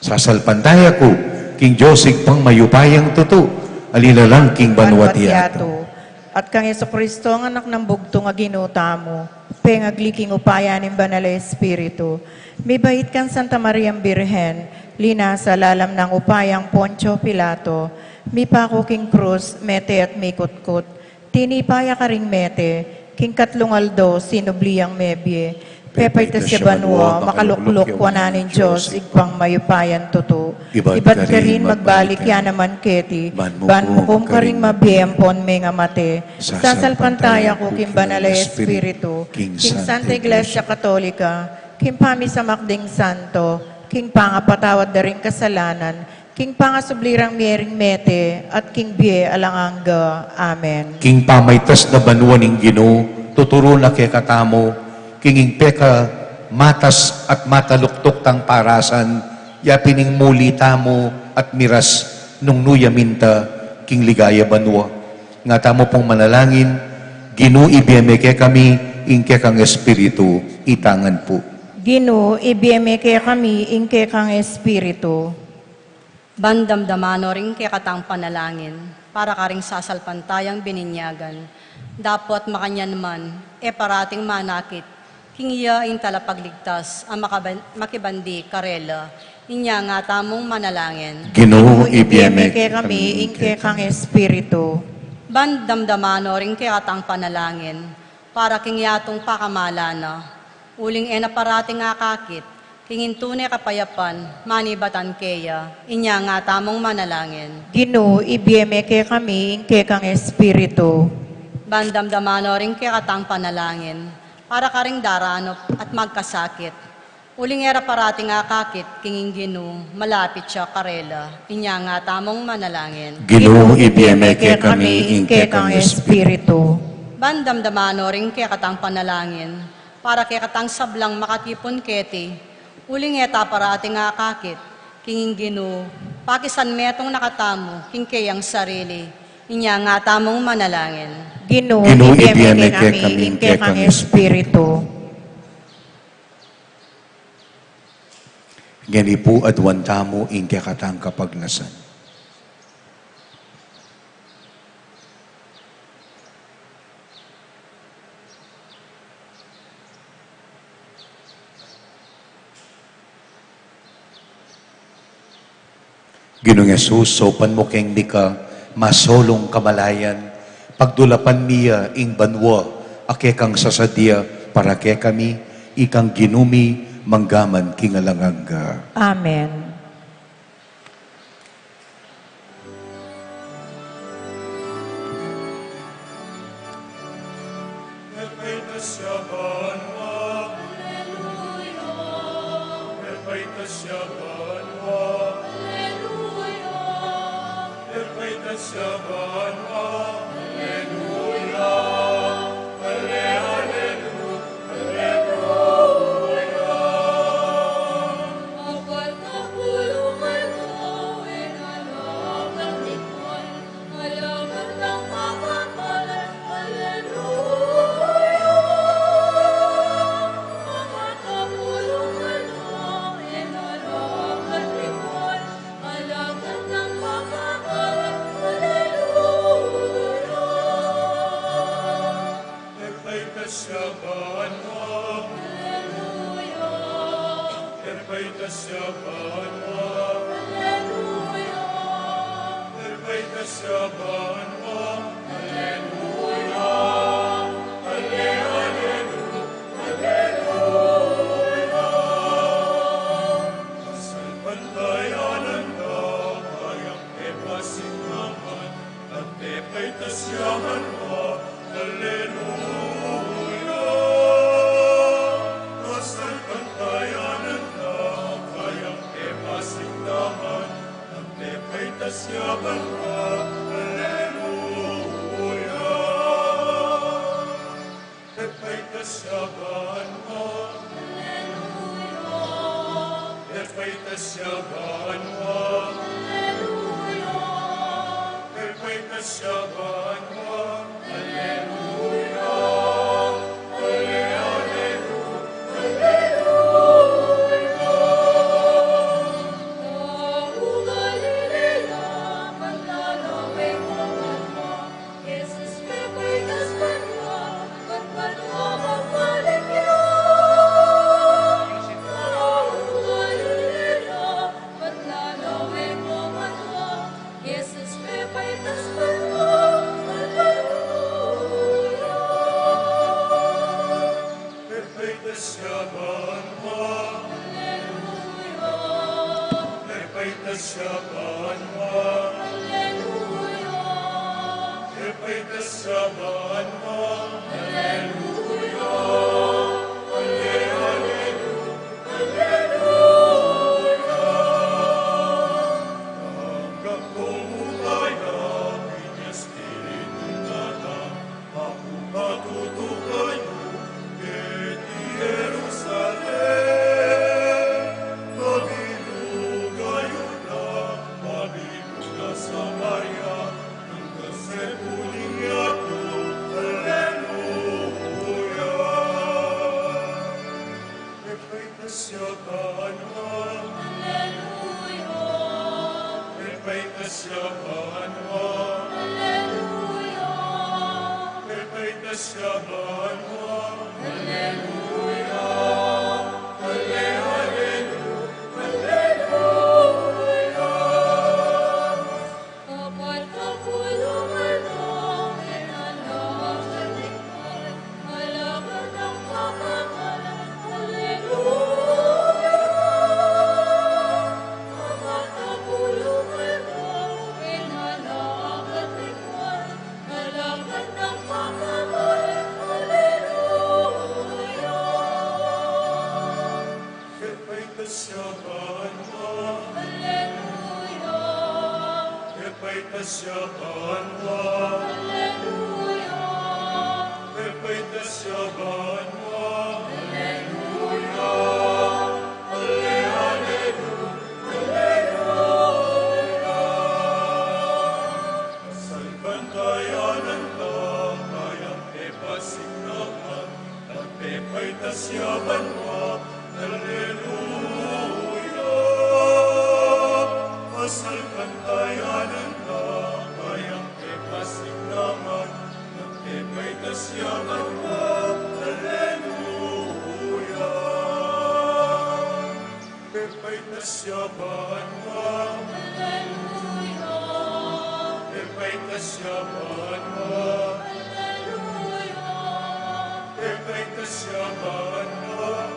Sasalpantaya ko, King Josig pang mayupayang tuto, alila lang King Banwatiato. At kang Yeso Kristo, ang anak ng bugto nga ginuta mo, pengagliking upaya ng Banal na Espiritu. May bait kang Santa Maria Birhen, lina sa lalam ng upayang Poncio Pilato, may pako king krus, mete at may kutkut. Tinipaya ka ring mete, king katlong aldo, sinubliyang mebye. Pepay tas siya banwa, makalukluk wananin Diyos, igpang mayupayan tuto. Iba't ka rin magbalik yan naman keti, ban mo kung ka rin mabiyempon may nga mate. Sasalpantaya ko kim Banal na Espiritu, king Santa Iglesia Katolika, king pamisa makding santo, king pangapatawad na rin kasalanan, king pangasublirang miering mete, at king biye alanganga. Amen. King pamaytas na banwa ning Ginoo, tuturo na kay katamo, kinging peka matas at mataluktok tang parasan, yapining muli tamo at miras nung nuyaminta, king ligaya banwa. Nga tamo pong manalangin, Ginoo ibiyeme kami, ingke kang Espiritu, itangan po. Ginoo, ibiyeme kami, ingke kang Espiritu. Bandamdamano rin kaya katang panalangin, para ka rin sasalpantayang bininyagan. Dapat makanyan man, parating manakit, kingiya in talapagligtas, ang makibandi karela, inya nga tamong manalangin. Ginoo ibiyeme ibiyeme kami, ingke kang Espiritu. Bandamdamano rin kaya katang panalangin, para kingyatong pakamalana, uling parating nga kakit, kingin tunay kapayapan, manibatan keya, inya nga tamong manalangin. Ginoo, ibiyeme kami, ingke kang Espiritu. Bandamdamano rin kaya katang panalangin, para ka ring daranop at magkasakit. Uling parating nga kakit, kingin Ginoo, malapit siya karela, inya nga tamong manalangin. Ginoo ibiyeme kami, ingke kang Espiritu. Bandamdamano rin kaya katang panalangin, para kaya katang sablang makatipon keti, uling parating nga kakit, kingin Ginoo, pakisan metong nakatamo, kingkayang sarili, inya nga tamong manalangin. Ginoo, Ginoo, ibiyeme ibiyeme kami, kami, ingke kang Espiritu. Gani po adwan tamo, ingke katang kapagnasan. Ginoong Yesus, sopan mo keng di ka masolong kamalayan, pagdulapan niya ing banwa, ake kang sasadya, para ke kami, ikang ginumi, manggaman kingalanganga. Amen. tasya banwa. Apat kapulungan mo, inanak sa likod, malaman ang pamamalan. Hallelujah! Apat kapulungan mo, inanak sa likod, malaman ang pamamalan. Hallelujah! Kepay tasya banwa. Hallelujah! Kepay tasya banwa. Kepay tasya banwa. Salbantayanan ka, kayang epasignakan, nagpepay tasya banwa. Hallelujah! Salbantayanan ka, kayang epasignakan, nagpepay tasya banwa. Hallelujah! Pepay tasya banwa. Pepay tasya banwa. Pepay tasya banwa.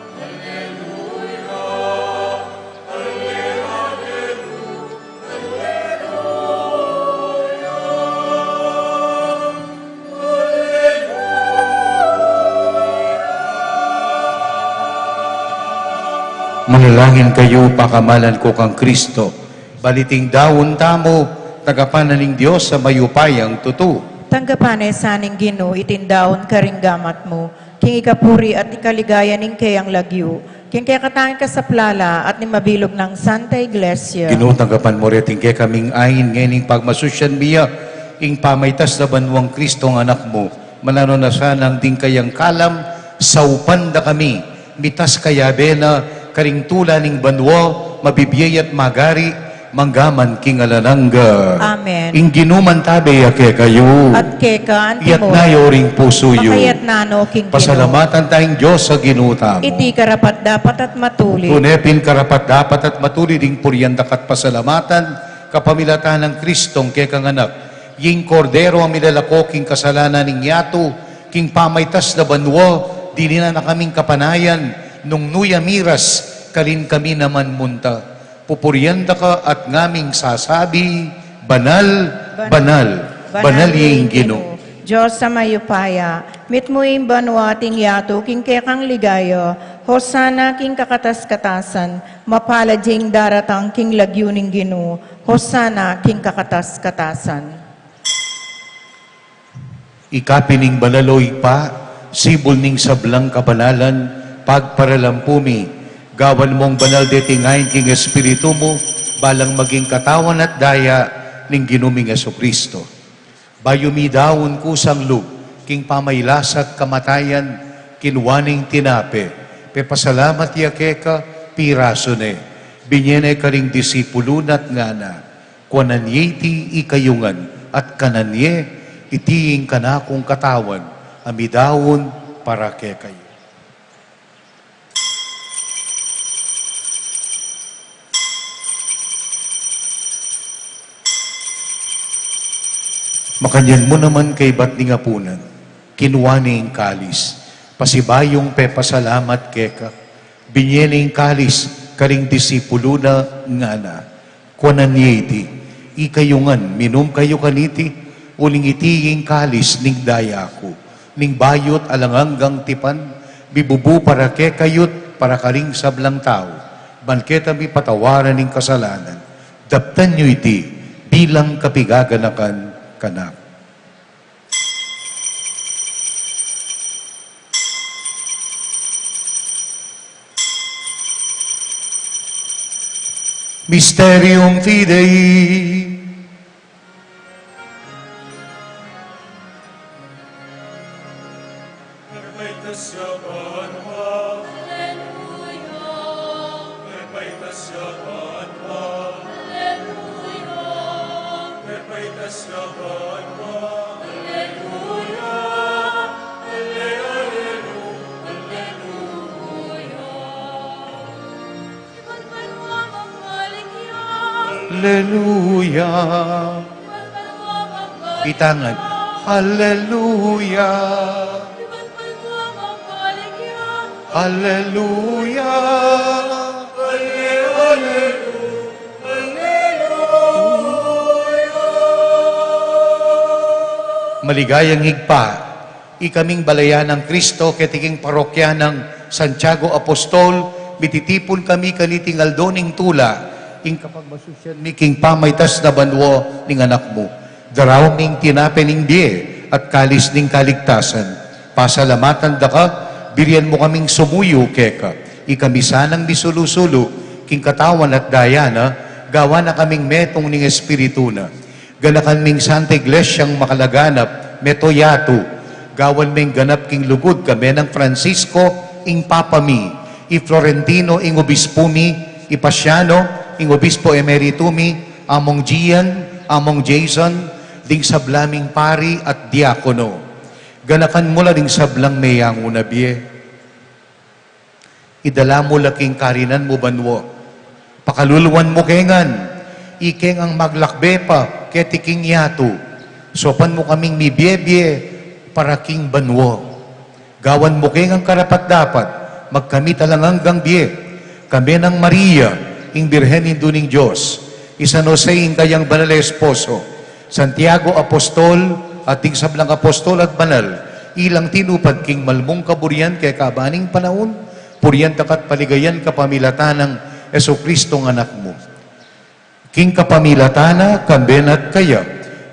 Manalangin kayo, pakamalan ko kang Kristo. Baliting dawon tamo, tagapanan ng Diyos sa mayupayang tutu. Tanggapan sa ning Ginoo itindaon karinggamat mo, king ikapuri at ikaligaya ning kayang lagyo, king kaya katangin ka sa plala at ni mabilog ng Santa Iglesia. Ginutanggapan mo reting kay kaming ayin ngayon pagmasusyan biya, ing pamaytas na banwang Kristo ang anak mo, manano na sanang ding kayang kalam, saupanda kami, mitas kaya bena, karing tula ning banwo, mabibiyay at magari, manggaman king alanangga. Amen. Ing ginuman tabi ake kayo. At keka Iyat antimo, na yoring puso yu. makayat nano king Ginoo. Pasalamatan tayong Diyos sa ginutam. Iti karapat dapat at matuli. Tunepin karapat dapat at matuli ding puryandak at pasalamatan, kapamilatan ng Kristong kekang anak. Ying kordero ang milalako king kasalanan ning yato, king pamaytas na banwo, dinina na kaming kapanayan, nung nuya miras, kalin kami naman munta. Pupuryanda ka at ngaming sasabi, banal, banal, banal yung Ginoo. Diyos sa mayupaya, mit mo yung banwa ting yato, king kekang ligayo, hosana king kakatas-katasan, mapalad yung daratang king lagyo ning Ginoo, hosana king kakatas-katasan. Ikapining balaloy pa, sibol ning sablang kabanalan, pagparalampumi, gawan mong banal detingayin king Espiritu mo, balang maging katawan at daya ning ginuming Kristo. Bayumi daon kusang lug, king pamaylasag kamatayan, kinwaning tinape, pepasalamat yakeka, pirasone, binyene karing disipulunat nga na, kwananyeti ikayungan, at kananye, itiing kanakong katawan, amidawon para ke kayo. Makanyan mo naman kay ba't ni ngapunan, kinuwaning kalis, pasibayong pepasalamat keka, binyening kalis, karing disipulo na nga na, kwananyeti, ikayungan, minum kayo kaniti, uling itiing kalis, ning daya ko, ning bayot alanganggang tipan, bibubu para ke kayot, para karing sablang tao, banketa mi patawaran ning kasalanan, daptan nyo iti, bilang kapigaganakan, kanak. Mysterium Fidei. Tasya banwa. Pepay tasya banwa. Pepay tasya banwa. Hallelujah. Itangan. Hallelujah. Hallelujah. Maligayang higpa, ikaming balayan ng Kristo, ketiking parokya ng Santiago Apostol, mititipon kami kaniting aldoning tula, ing kapagmasusyan miking pamaytas na banwo ning anak mo. Daraw ming tinapening die at kalis ning kaligtasan. Pasalamatan da ka, biriyan mo kaming sumuyo keka. Ikami sanang misulusulo, king katawan at dayana, gawa na kaming metong ning espiritu na. Ganakan ming Santa Iglesyang makalaganap, metoyato, gawan ming ganap king lugod kami ng Francisco, ing papami, i Florentino, ing obispumi, i Pasiano, ing obispo emeritumi, among Gian, among Jason, ding sablaming pari at diakono. Ganakan mo la ding sablang mayang unabye. Idala mo laking karinan mo banwo. Pakaluluan mo kengan. Ikeng ang maglakbe pa, ketiking yato. Sopan mo kaming mibiyebye, para king banwo. Gawan mo keng ang karapat dapat, magkamit alang hanggang biye. Kami ng Maria, ing Birhen induning Diyos. San Jose, ing kayang banal na esposo. Santiago Apostol, ating sablang apostol at banal. Ilang tinupad king malmong kaburian kay kabaning panahon. Puriyan takat paligayan kapamilatan ng Esokristo ng anak mo. King kapamilatana, kamben at kaya,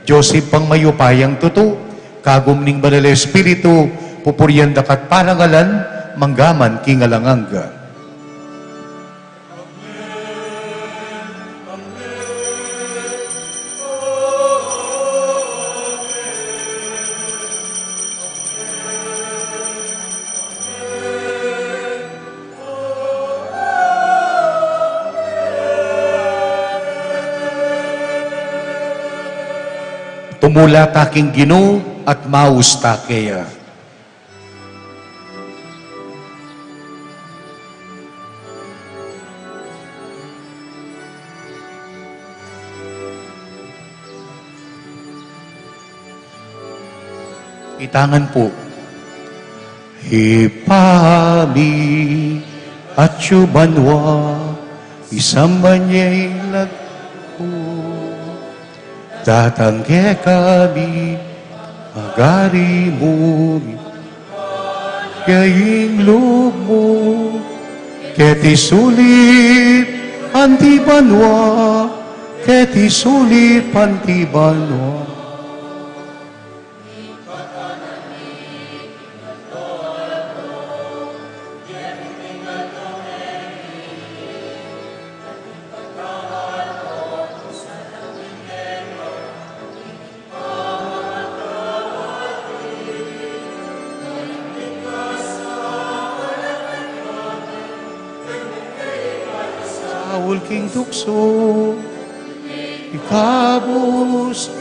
Joseph pang mayupayang tuto, kagum ning banal na espiritu, pupuriyan dakat parangalan, manggaman king alanganga. Tumula taking Ginoo at maus takeya. Itangan po. Hipami at yubanwa isambanyay lagpo. Tatangke kami, magari mo, kaying loob mo, keti sulit, antibanwa, keti sulit, antibanwa. King tukso, ikabos,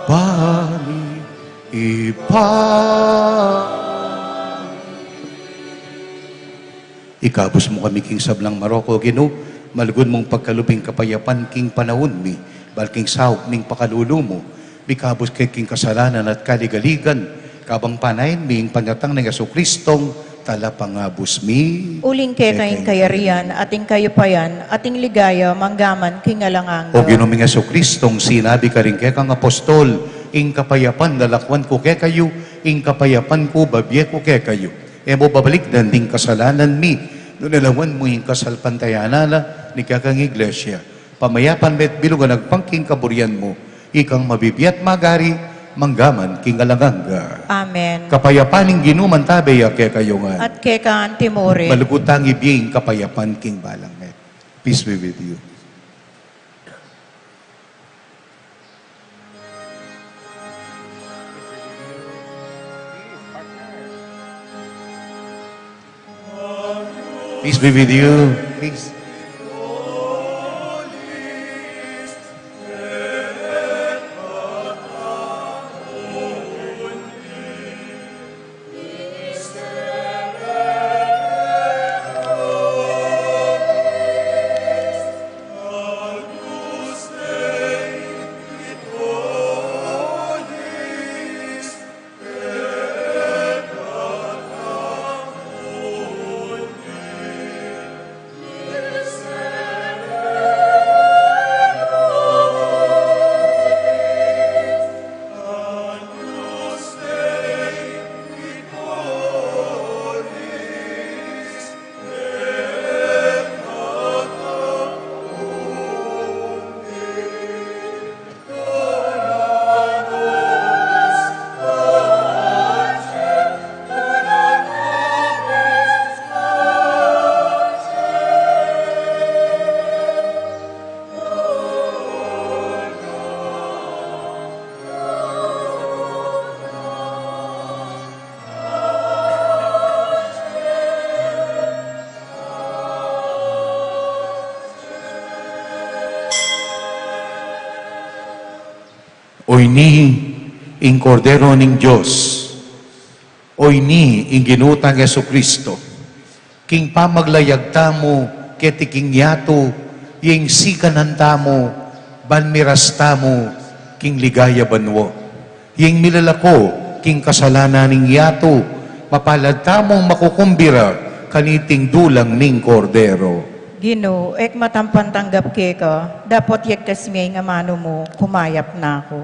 bami, ikabos mo kami king sablang Maroko, Ginoo, malugod mong pagkaluping kapayapan king panahon mi, balking sahop ning pakalulo mo, ikabos kay king kasalanan at kaligaligan, kabang panayin ming panyatang ng Yesu-Kristong talapangabos mi. Uling ke kayong kayarian, ating kayupayan, ating ligaya, manggaman, kingalanganga. O ginuming Yesu-Kristong sinabi ka rin kay kang apostol, ing kapayapan lalakwan ko kay kayo, ing kapayapan ko babye ko kay kayo. E mo babalik dan ding kasalanan mi, nunalawan mo yung kasalpantayanala ni kakang iglesia. Pamayapan met bilugan nagpangking kaburian mo, ikang mabibiyat magari, manggaman king alanganga. Amen. Kapayapaning ginuman tabaya kay kayo nga. At ke kaan timore. Malugutang ibiying kapayapan king balang met. Peace be with you. Peace be with you. Peace. Oy ni ing kordero ning Diyos, oy ni ing ginutang Yesu Kristo, king pamaglayagta mo, keti king yato, yung sikananta mo, banmirasta mo, king ligaya banwo. Yung milalako, king kasalanan ning yato, mapalad tamong makukumbira, kaniting dulang ning kordero. Ginoo, ek matampan tanggap ke ka, dapat yagtas may nga mano mo, kumayap na ako.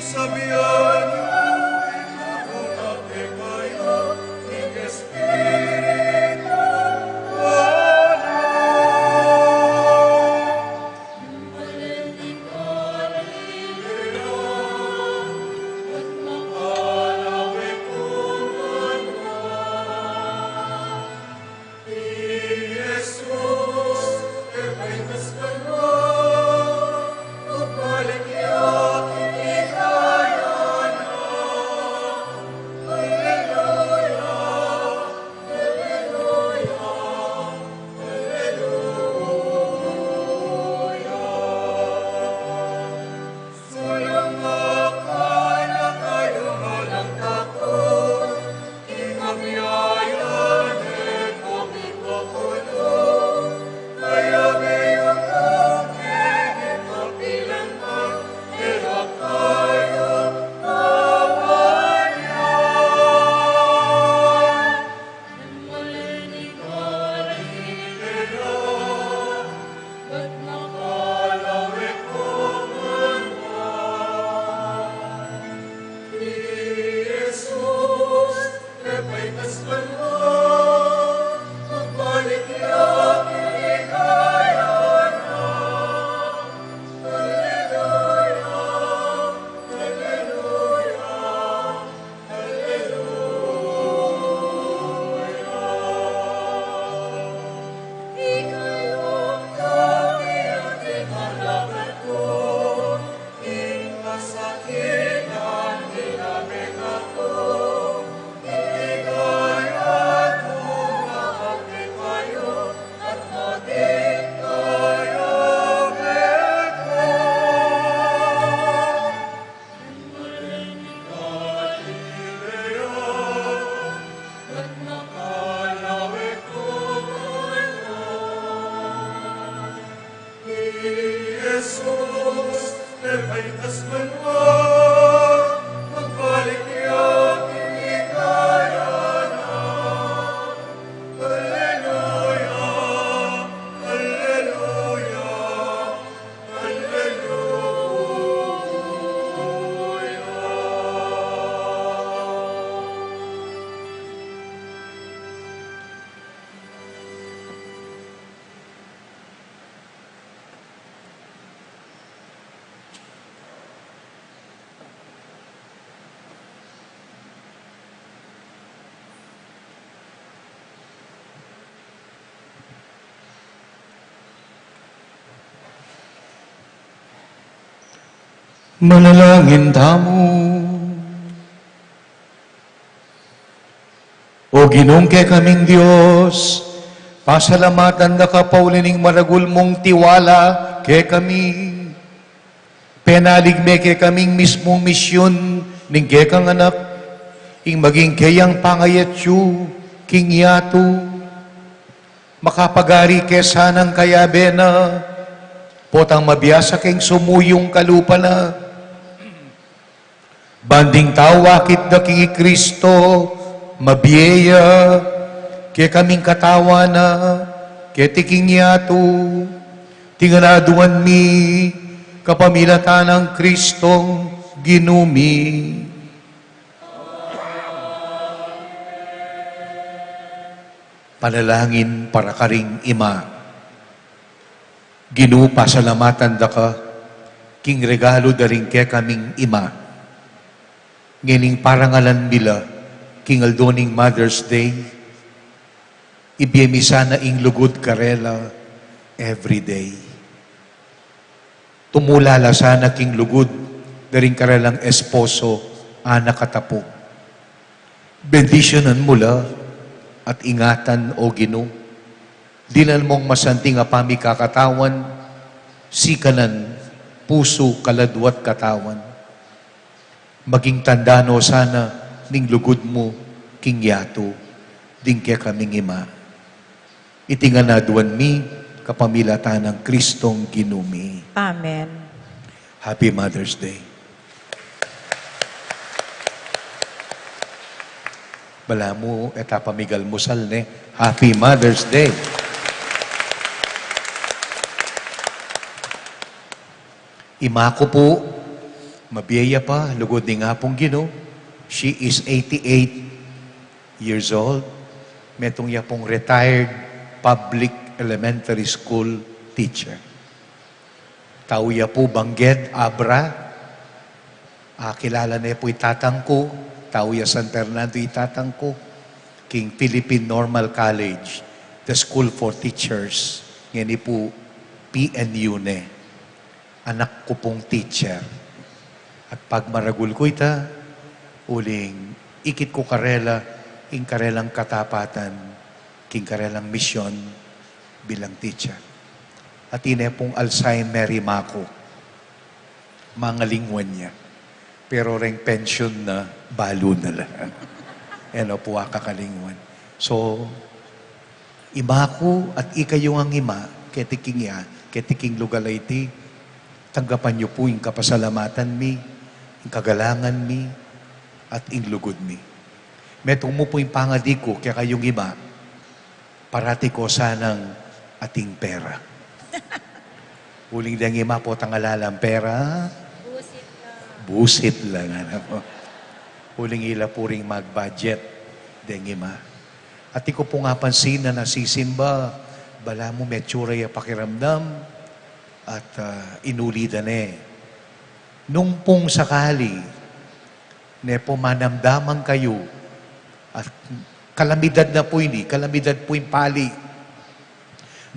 Sabihan niyo, ikakunate kayo, ng Espiritu Santo. Makalawig kumunwa. Jesus, eba'y naskalwa, magbalik yakin ikaya na. Alleluia, Alleluia, Alleluia. Sulang akay na kayo malang takot, ingabiyayan kami pakulong. Kaya ngayon aking kapilan ka, hirap kayo kawanyan. Muli Galilea, ba't nakalawig kumunwa? Jesus, eba'y naskalwa, magbalik yakin ikaya na. Alleluia, Alleluia, Alleluia. Ikayong kakiyak ikalaban ko, ikasakit ang dinamig ako. Ikaya tumahapit kayo at maging kayamit ko. Muling Galilea, ba't nakalawig kumunwa? Jesus, eba'y naskalwa, magbalik yakin ikaya na. Alleluia, Alleluia, Alleluia. Manalangin tamo. O ginungke kaming Diyos, pasalamatan na kapaulining maragul mong tiwala ke kami. Penaligme ke kaming mismong misyon ning ke kang anak, ing maging kayang pangayatyu, king yatu, makapagari ke sanang kayabe na, potang mabiyasa keng sumuyong kalupa na, banding tawakit na king Kristo, mabiyeya, ke kaming katawa na, ke tiking yatu, tinganaduan mi, kapamilatan ng Kristong ginumi. Panalangin para karing ima. Ginoo pasalamatan da ka, king regalo da rin ke kaming ima. Ngining parangalan nila, king aldoning Mother's Day, ibiyemi sana ing lugod karela every day. Tumulala sana king lugod, daring karelang esposo, anak katapo. Bendisyonan mula at ingatan o Ginoo. Dinan mong masanting apami kakatawan, sikanan, puso, kaladwat katawan. Maging tandano sana ning lugod mo, king yato, ding kaya kaming ima. Itinganaduan mi, kapamilatan ng Kristong ginumi. Amen. Happy Mother's Day. Bala mo, etapa Miguel Musal, ne? Happy Mother's Day. Ima ko po, Mabiyaya pa, lugod ni nga pong Ginoo. She is 88 years old. Metong ya pong retired public elementary school teacher. Tao ya po Bangged Abra. Kilala na po itatang ko. Tao ya San Fernando itatang ko. King Philippine Normal College, the School for Teachers. Yan po PNU ne. Anak ko pong teacher. At pag maragul ko ita, uling ikit ko karela, ing karelang katapatan, king karelang misyon bilang teacher. At ine pong Alzheimer mako, mga lingwan niya. Pero ring pension na, balo na lang. Ano po kakalingwan. So, ima ko at ikayo ang ima, ketiking ya, ketiking lugalay ti, tanggapan niyo po yung kapasalamatan mi, yung kagalangan mi, at inlugod mi. Metong mo po yung pangadi ko, kaya kayong ima, parati ko sanang ating pera. Uling dang ima po tangalalang pera, busit lang. Ano? Uling ila po ring mag-budget, dang ima. At ko po nga pansin na nasisimba, bala mo metsura ya pakiramdam, at inulidan Nung pong sakali, po manamdaman kayo, at kalamidad na po ini, kalamidad po yung pali.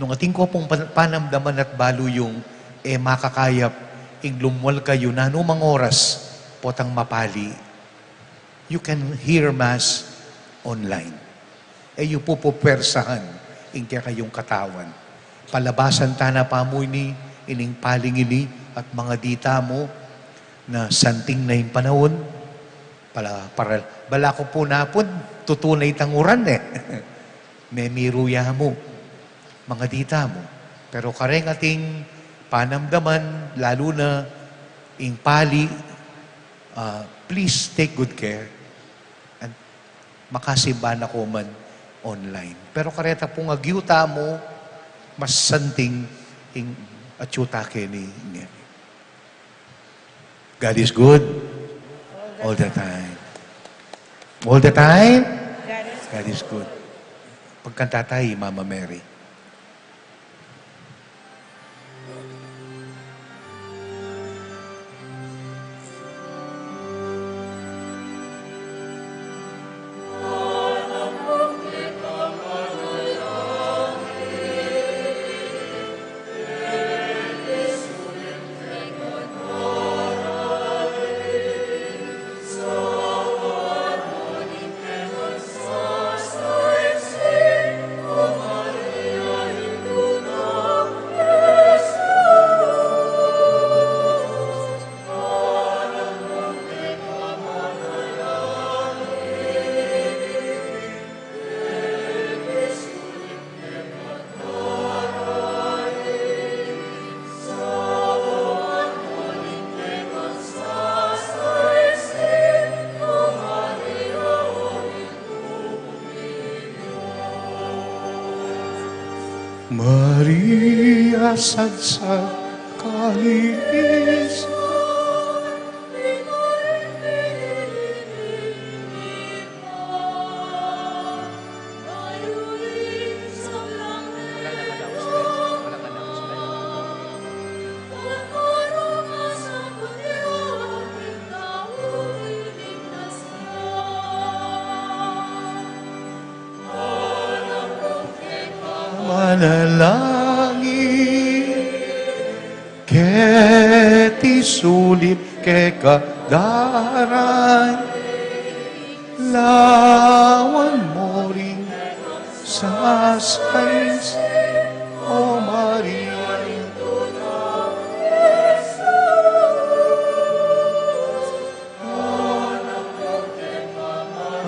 Nung ating ko pong panamdaman at balo yung makakayap, ing lumwal kayo na anumang oras, potang mapali, you can hear Mass online. Yung po pwersahan, ing kaya kayong katawan. Palabasan tana pa mo ini, ining paling ini, at mga dita mo, na santing na yung panahon, bala ko po napon, tutunay tanguran May miruya mo, mga dita mo. Pero kareng ating panamdaman, lalo na ing pali, please take good care and makasimba na ko man online. Pero kareta po nga gyuta mo, mas santing ing atyutake ni God is good all the time. All the time? God is good. Pagkanta tayo, Mama Mary. Maria sadsad kalis, manalangin, keti sulit ke kadaran, lawan mo rin sa sais, O Maria.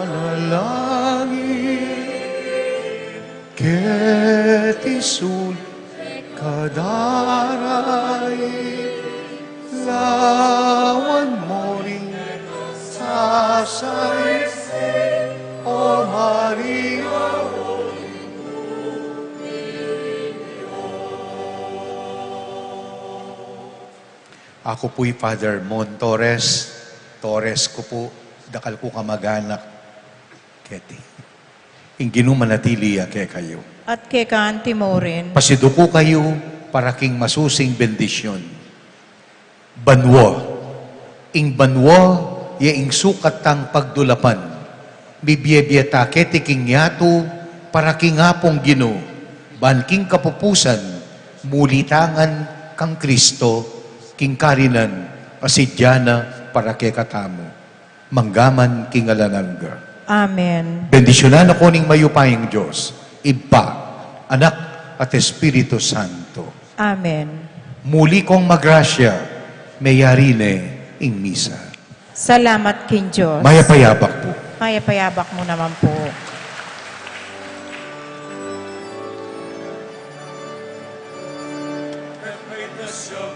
Manalangin, keti sulit kadaray, lawan mo rin sasay, O Maria. Ako po'y Father Mon Torres. Torres ko po, dakal ko kamag-anak. Keti. Inginu manatili ke kayo. At kay Kanti mo rin, Pasiduko kayo para king masusing bendisyon. Banwo. Ing banwo, ye ing sukat tang pagdulapan. Bibiyebiyata keti king yato para king hapong gino. Ban king kapupusan, mulitangan kang Kristo, king karinan, asidyana para kay katamo. Manggaman king alanangga. Amen. Bendisyonan ako ning mayupayang Diyos, Iba, Anak at Espiritu Santo. Amen. Muli kong magrasya, mayarine ing misa. Salamat king Diyos. Mayapayabak po. Mayapayabak mo naman po. At may tasyo